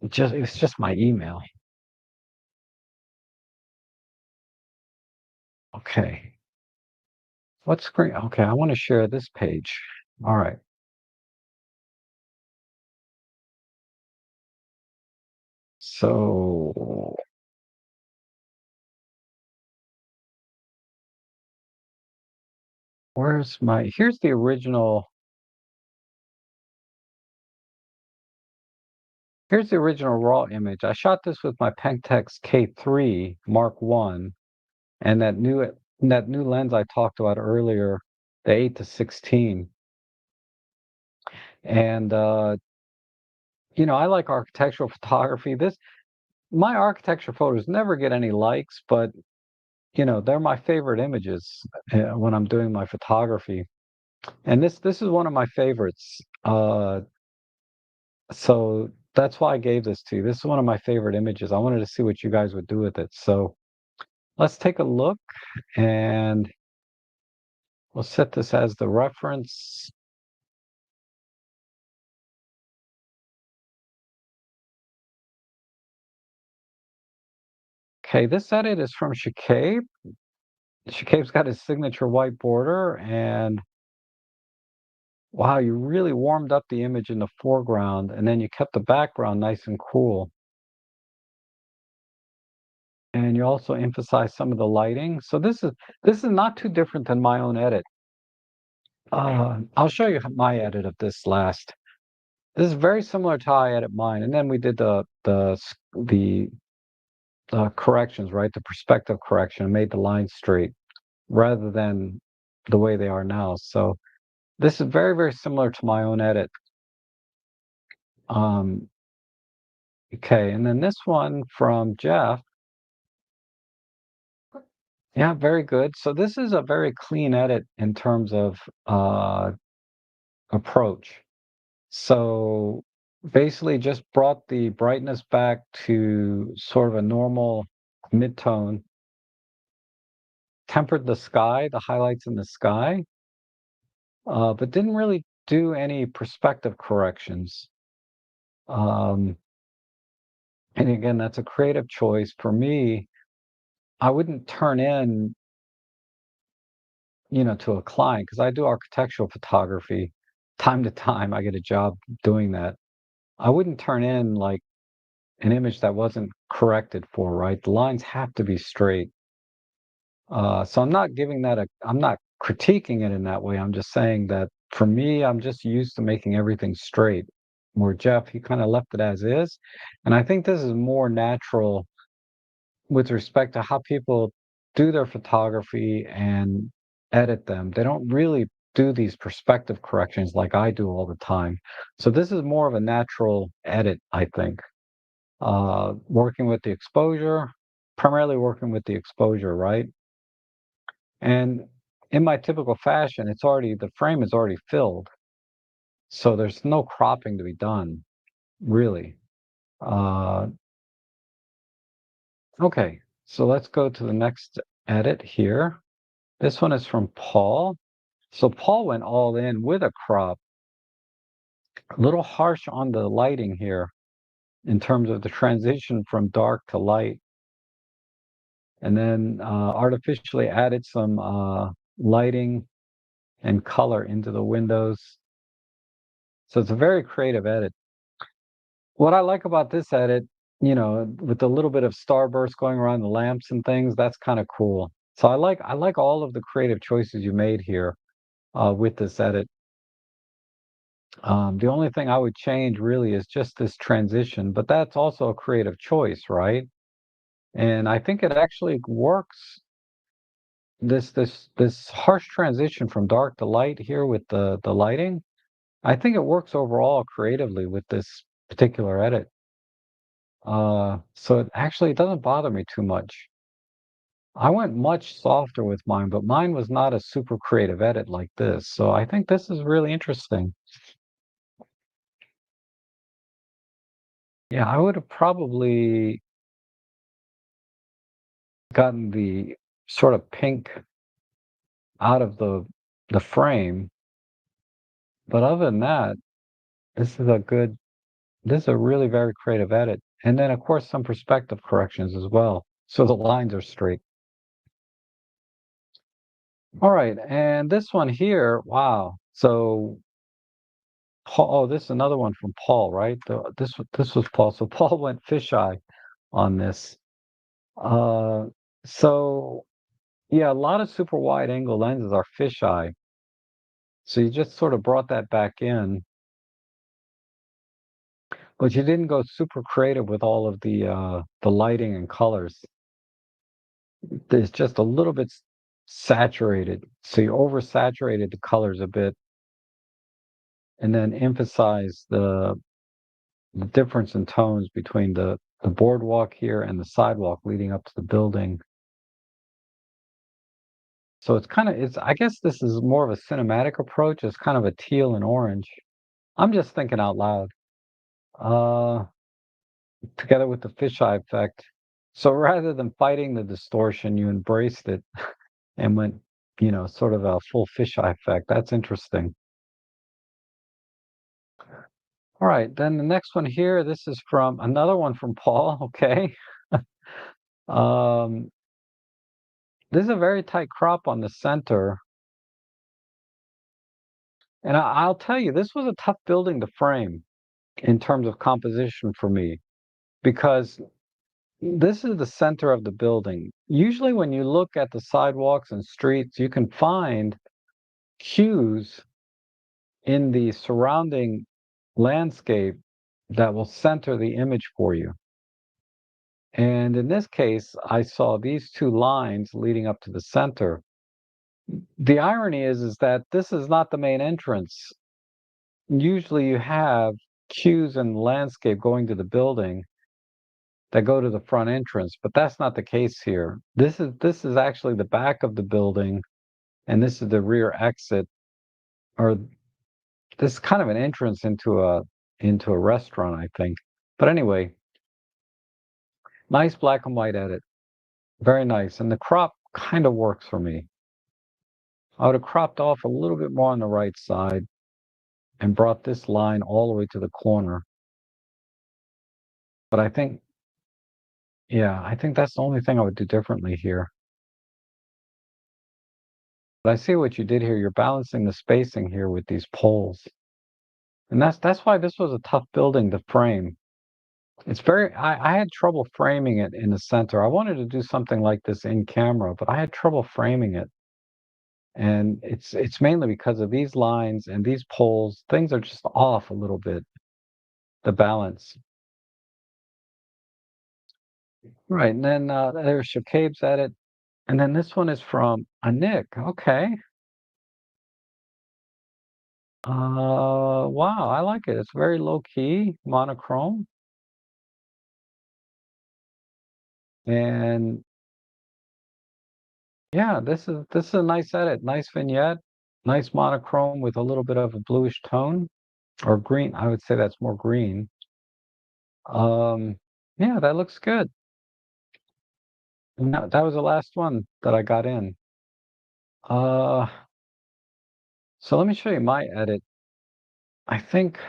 [SPEAKER 1] it's just my email. Okay. What screen? Okay, I want to share this page. All right. So here's the original. Here's the original raw image. I shot this with my Pentax K3 Mark 1 and that new lens I talked about earlier, the 8 to 16. And I like architectural photography. My architecture photos never get any likes, but they're my favorite images when I'm doing my photography. And this is one of my favorites. So that's why I gave this to you. This is one of my favorite images. I wanted to see what you guys would do with it. So let's take a look and we'll set this as the reference. Okay, this edit is from Seascape. Seascape's got his signature white border, and wow, you really warmed up the image in the foreground, and then you kept the background nice and cool. And you also emphasize some of the lighting. So this is not too different than my own edit. I'll show you my edit of this last. This is very similar to how I edit mine, and then we did the corrections, right? The perspective correction, made the lines straight rather than the way they are now. So this is very, very similar to my own edit. Um, okay, and then this one from Jeff. Yeah, very good. So this is a very clean edit in terms of approach. So basically just brought the brightness back to sort of a normal mid-tone, tempered the sky, the highlights in the sky, but didn't really do any perspective corrections. Um, and again, that's a creative choice. For me, I wouldn't turn in, to a client because I do architectural photography. Time to time, I get a job doing that. I wouldn't turn in like an image that wasn't corrected for, right? The lines have to be straight. So I'm not critiquing it in that way. I'm just saying that for me, I'm just used to making everything straight. Where Jeff, he kind of left it as is. And I think this is more natural with respect to how people do their photography and edit them. They don't really do these perspective corrections like I do all the time. So this is more of a natural edit, I think. working with the exposure, primarily working with the exposure, right? And in my typical fashion, the frame is already filled. So there's no cropping to be done, really. Uh, okay, so let's go to the next edit here. This one is from Paul. So Paul went all in with a crop, a little harsh on the lighting here in terms of the transition from dark to light, and then artificially added some lighting and color into the windows. So it's a very creative edit. What I like about this edit, with a little bit of starburst going around the lamps and things, that's kind of cool. So I like all of the creative choices you made here with this edit. The only thing I would change really is just this transition, but that's also a creative choice, right? And I think it actually works. This harsh transition from dark to light here with the lighting, I think it works overall creatively with this particular edit. So it doesn't bother me too much. I went much softer with mine, but mine was not a super creative edit like this. So I think this is really interesting. Yeah, I would have probably gotten the sort of pink out of the frame, but other than that, this is a good this is a really very creative edit. And then of course some perspective corrections as well. So the lines are straight. All right, and this one here, wow. So Paul, oh, this is another one from Paul, right? This was Paul. So Paul went fisheye on this. Uh, so yeah, a lot of super wide angle lenses are fisheye. So you just sort of brought that back in, but you didn't go super creative with all of the lighting and colors. There's just a little bit saturated. So you oversaturated the colors a bit and then emphasize the difference in tones between the boardwalk here and the sidewalk leading up to the building. So I guess this is more of a cinematic approach. It's kind of a teal and orange. I'm just thinking out loud. Uh, Together with the fisheye effect. So rather than fighting the distortion, you embraced it and went, sort of a full fisheye effect. That's interesting. All right, then the next one here, this is from another one from Paul, okay? Um, this is a very tight crop on the center. And I'll tell you, this was a tough building to frame in terms of composition for me because this is the center of the building. Usually, when you look at the sidewalks and streets, you can find cues in the surrounding landscape that will center the image for you. And in this case, I saw these two lines leading up to the center. The irony is that this is not the main entrance. Usually you have cues in the landscape going to the building that go to the front entrance, but that's not the case here. This is actually the back of the building, and this is the rear exit, or this is kind of an entrance into a restaurant, I think. But anyway, nice black and white edit. Very nice. And the crop kind of works for me. I would have cropped off a little bit more on the right side and brought this line all the way to the corner. But I think that's the only thing I would do differently here. But I see what you did here. You're balancing the spacing here with these poles. And that's why this was a tough building to frame. I had trouble framing it in the center. I wanted to do something like this in camera, but I had trouble framing it. And it's mainly because of these lines and these poles. Things are just off a little bit, the balance. Right, and then there's Shacabe's edit, and then this one is from a Nick. Okay. Wow, I like it. It's very low key, monochrome. And yeah, this is a nice edit, nice vignette, nice monochrome with a little bit of a bluish tone or green. I would say that's more green. Um, yeah, that looks good. And that was the last one that I got in. Uh, so let me show you my edit. I think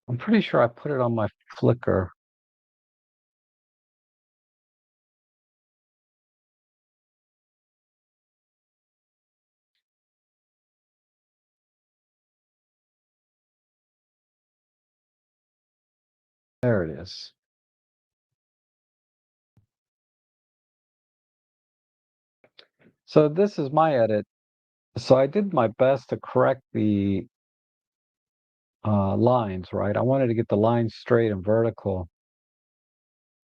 [SPEAKER 1] I'm pretty sure I put it on my Flickr. There it is. So this is my edit. So I did my best to correct the lines, right? I wanted to get the lines straight and vertical.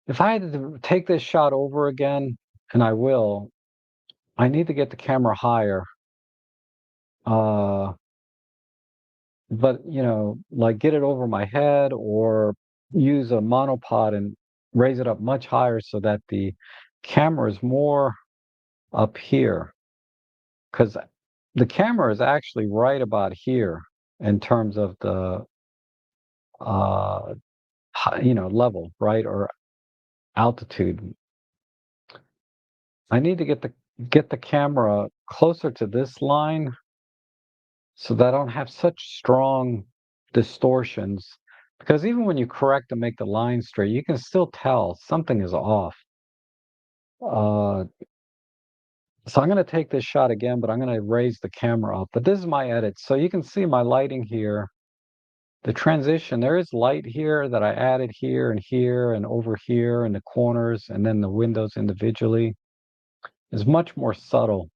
[SPEAKER 1] If I had to take this shot over again, and I will, I need to get the camera higher. Uh, but like get it over my head or use a monopod and raise it up much higher so that the camera is more up here. Because the camera is actually right about here in terms of the uh, level, right, or altitude. I need to get the camera closer to this line so that I don't have such strong distortions. Because even when you correct and make the line straight, you can still tell something is off. Uh, so I'm going to take this shot again, but I'm going to raise the camera up. But this is my edit. So you can see my lighting here. The transition, there is light here that I added here and over here in the corners, and then the windows individually is much more subtle.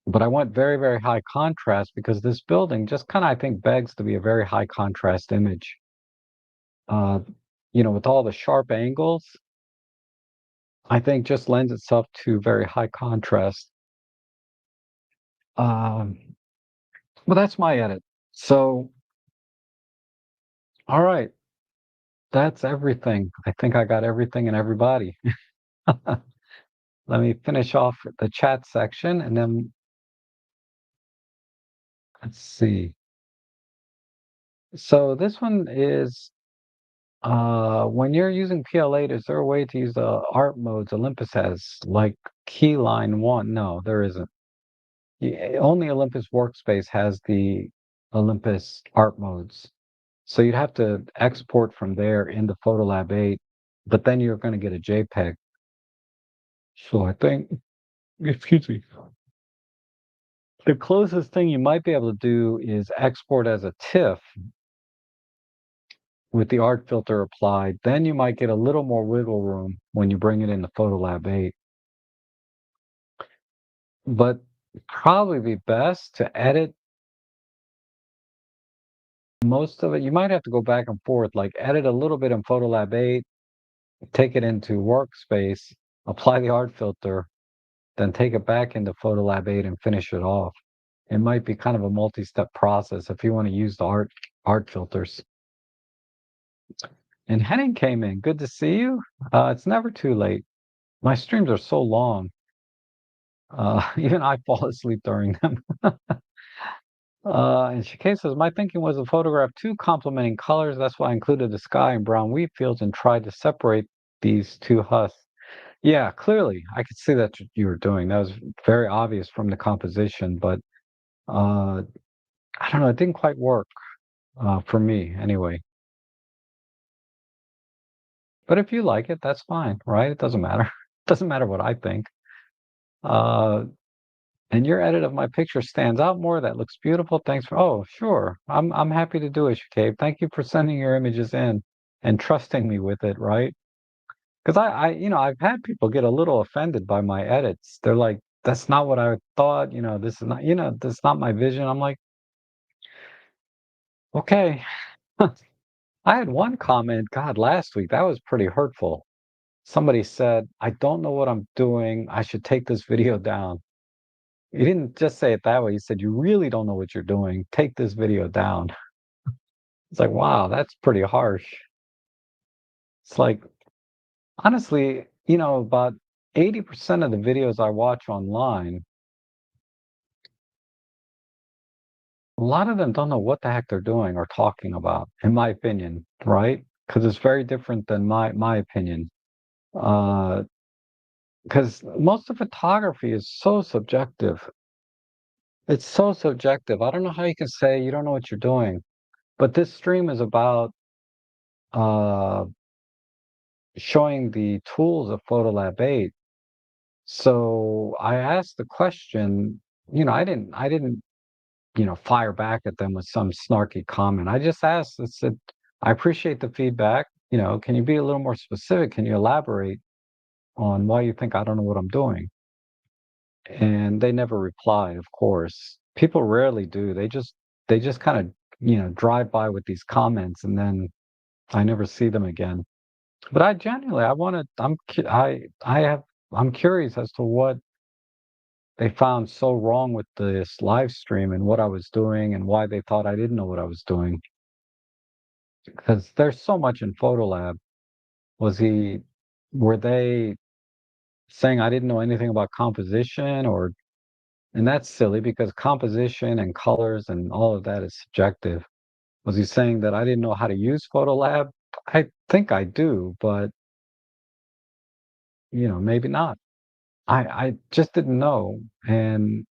[SPEAKER 1] But I went very, very high contrast because this building just kind of, I think, begs to be a very high contrast image. Uh, with all the sharp angles, I think just lends itself to very high contrast. Um, but that's my edit. So, all right, that's everything. I think I got everything and everybody. Let me finish off the chat section and then let's see. So this one is when you're using PL8, is there a way to use the art modes Olympus has, like Keyline 1? No, there isn't. Only Olympus Workspace has the Olympus art modes. So you'd have to export from there into Photolab 8, but then you're going to get a JPEG. So I think, excuse me, the closest thing you might be able to do is export as a TIFF with the art filter applied. Then you might get a little more wiggle room when you bring it into Photolab 8. But probably be best to edit most of it. You might have to go back and forth, like edit a little bit in Photolab 8, take it into Workspace, apply the art filter, then take it back into Photolab 8 and finish it off. It might be kind of a multi-step process if you want to use the art filters. And Henning came in. Good to see you. It's never too late. My streams are so long. Even I fall asleep during them. And Shikay says, my thinking was to photograph two complementing colors. That's why I included the sky and brown wheat fields and tried to separate these two husks. Yeah, clearly, I could see that you were doing. That was very obvious from the composition, but I don't know, it didn't quite work for me anyway. But if you like it, that's fine, right? It doesn't matter. It doesn't matter what I think. Uh, and your edit of my picture stands out more. That looks beautiful. Thanks for. Oh, sure. I'm happy to do it, Shakib. Thank you for sending your images in and trusting me with it, right? Because I've had people get a little offended by my edits. They're like, "That's not what I thought." This is not. This is not my vision. I'm like, okay. I had one comment, God, last week. That was pretty hurtful. Somebody said, "I don't know what I'm doing. I should take this video down." He didn't just say it that way. He said, "You really don't know what you're doing. Take this video down." It's like, wow, that's pretty harsh. It's like, Honestly, about 80% of the videos I watch online, a lot of them don't know what the heck they're doing or talking about, in my opinion, right? Because it's very different than my opinion. Because most of photography is so subjective. It's so subjective. I don't know how you can say you don't know what you're doing, but this stream is about uh, showing the tools of Photolab 8. So I asked the question, I didn't, fire back at them with some snarky comment. I just asked, I said, I appreciate the feedback. Can you be a little more specific? Can you elaborate on why you think I don't know what I'm doing? And they never replied, of course. People rarely do. They just kind of, drive by with these comments and then I never see them again. But I genuinely, I want to, I have, I'm curious as to what they found so wrong with this live stream and what I was doing and why they thought I didn't know what I was doing. Because there's so much in Photolab. Was he, were they saying I didn't know anything about composition or, and that's silly because composition and colors and all of that is subjective. Was he saying that I didn't know how to use Photolab? I think I do, but maybe not. I just didn't know. And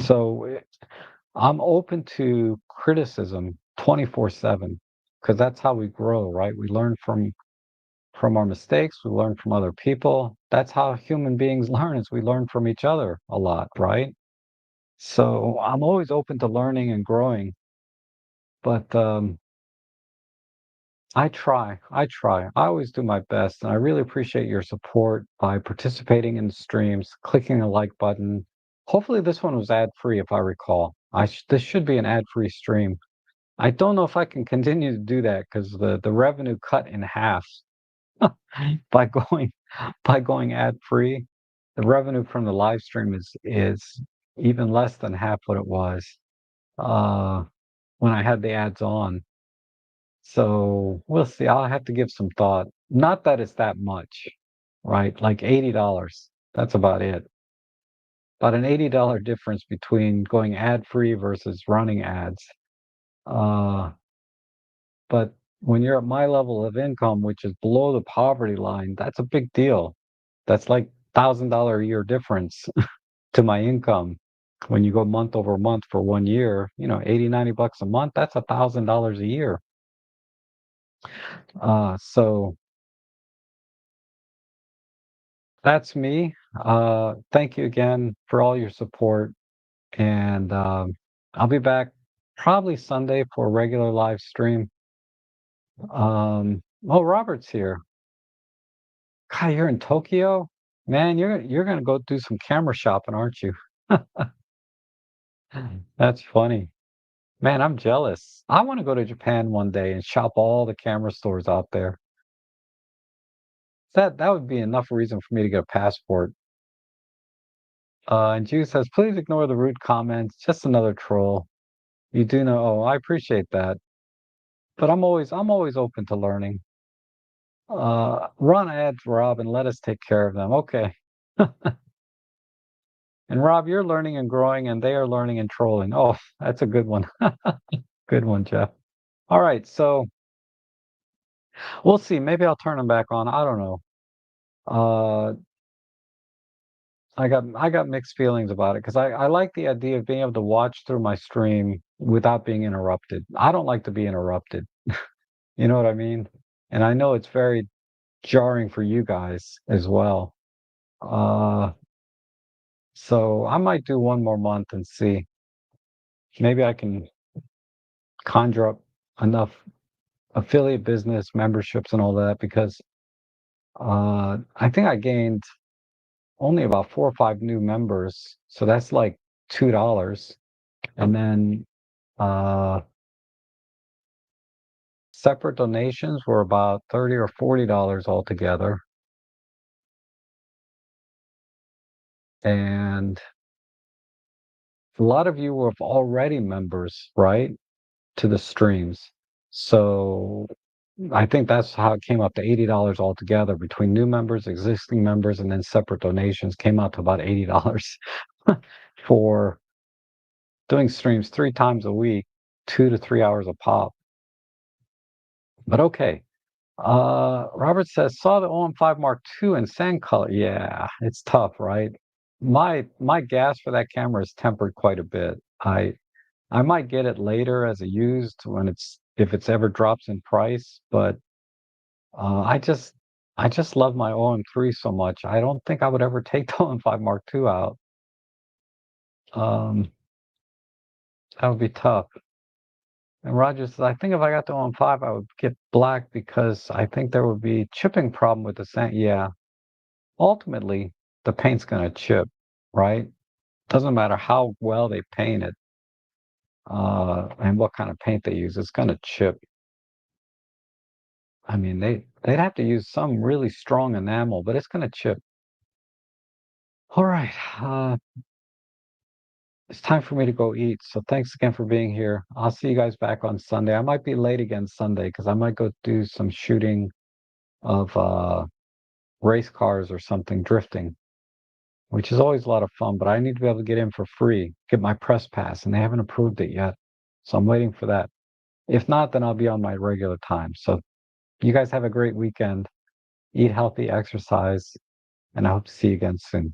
[SPEAKER 1] so I'm open to criticism 24/7 because that's how we grow, right? We learn from our mistakes, we learn from other people. That's how human beings learn is we learn from each other a lot, right? So I'm always open to learning and growing, but I try. I always do my best, and I really appreciate your support by participating in the streams, clicking the like button. Hopefully, this one was ad-free, if I recall. This should be an ad-free stream. I don't know if I can continue to do that because the revenue cut in half by going by going ad-free. The revenue from the live stream is even less than half what it was uh, when I had the ads on. So we'll see. I'll have to give some thought. Not that it's that much, right? Like $80. That's about it. About an $80 difference between going ad-free versus running ads. Uh, but when you're at my level of income, which is below the poverty line, that's a big deal. That's like $1,000 a year difference to my income. When you go month over month for 1 year, 80, $90 a month, that's $1,000 a year. So that's me. Thank you again for all your support. And I'll be back probably Sunday for a regular live stream. Oh, Robert's here. God, you're in Tokyo? Man, you're gonna go do some camera shopping, aren't you? That's funny. Man, I'm jealous. I want to go to Japan one day and shop all the camera stores out there. That would be enough reason for me to get a passport. And Jew says, please ignore the rude comments. Just another troll. You do know. Oh, I appreciate that. But I'm always open to learning. Run ads, Rob, and let us take care of them. Okay. And Rob, you're learning and growing, and they are learning and trolling. Oh, that's a good one. Good one, Jeff. All right, so we'll see. Maybe I'll turn them back on. I don't know. Uh, I got mixed feelings about it because I like the idea of being able to watch through my stream without being interrupted. I don't like to be interrupted. You know what I mean? And I know it's very jarring for you guys as well. Uh, so I might do one more month and see. Maybe I can conjure up enough affiliate business memberships and all that because I think I gained only about 4 or 5 new members. So that's like $2. And then uh, separate donations were about $30 or $40 altogether. And a lot of you were already members, right, to the streams. So I think that's how it came up to $80 altogether between new members, existing members, and then separate donations came out to about $80 for doing streams 3 times a week, 2 to 3 hours a pop. But okay. Robert says, saw the OM5 Mark II in sand color. Yeah, it's tough, right? My gas for that camera is tempered quite a bit. I might get it later as a used when it's if it's ever drops in price, but I just love my OM3 so much. I don't think I would ever take the OM5 Mark II out. Um, that would be tough. And Roger says, I think if I got the OM5, I would get black because I think there would be chipping problem with the sand. Yeah, ultimately, the paint's gonna chip, right? Doesn't matter how well they paint it, and what kind of paint they use, it's gonna chip. I mean, they'd have to use some really strong enamel, but it's gonna chip. All right, it's time for me to go eat. So thanks again for being here. I'll see you guys back on Sunday. I might be late again Sunday because I might go do some shooting of race cars or something drifting, which is always a lot of fun, but I need to be able to get in for free, get my press pass, and they haven't approved it yet. So I'm waiting for that. If not, then I'll be on my regular time. So you guys have a great weekend. Eat healthy, exercise, and I hope to see you again soon.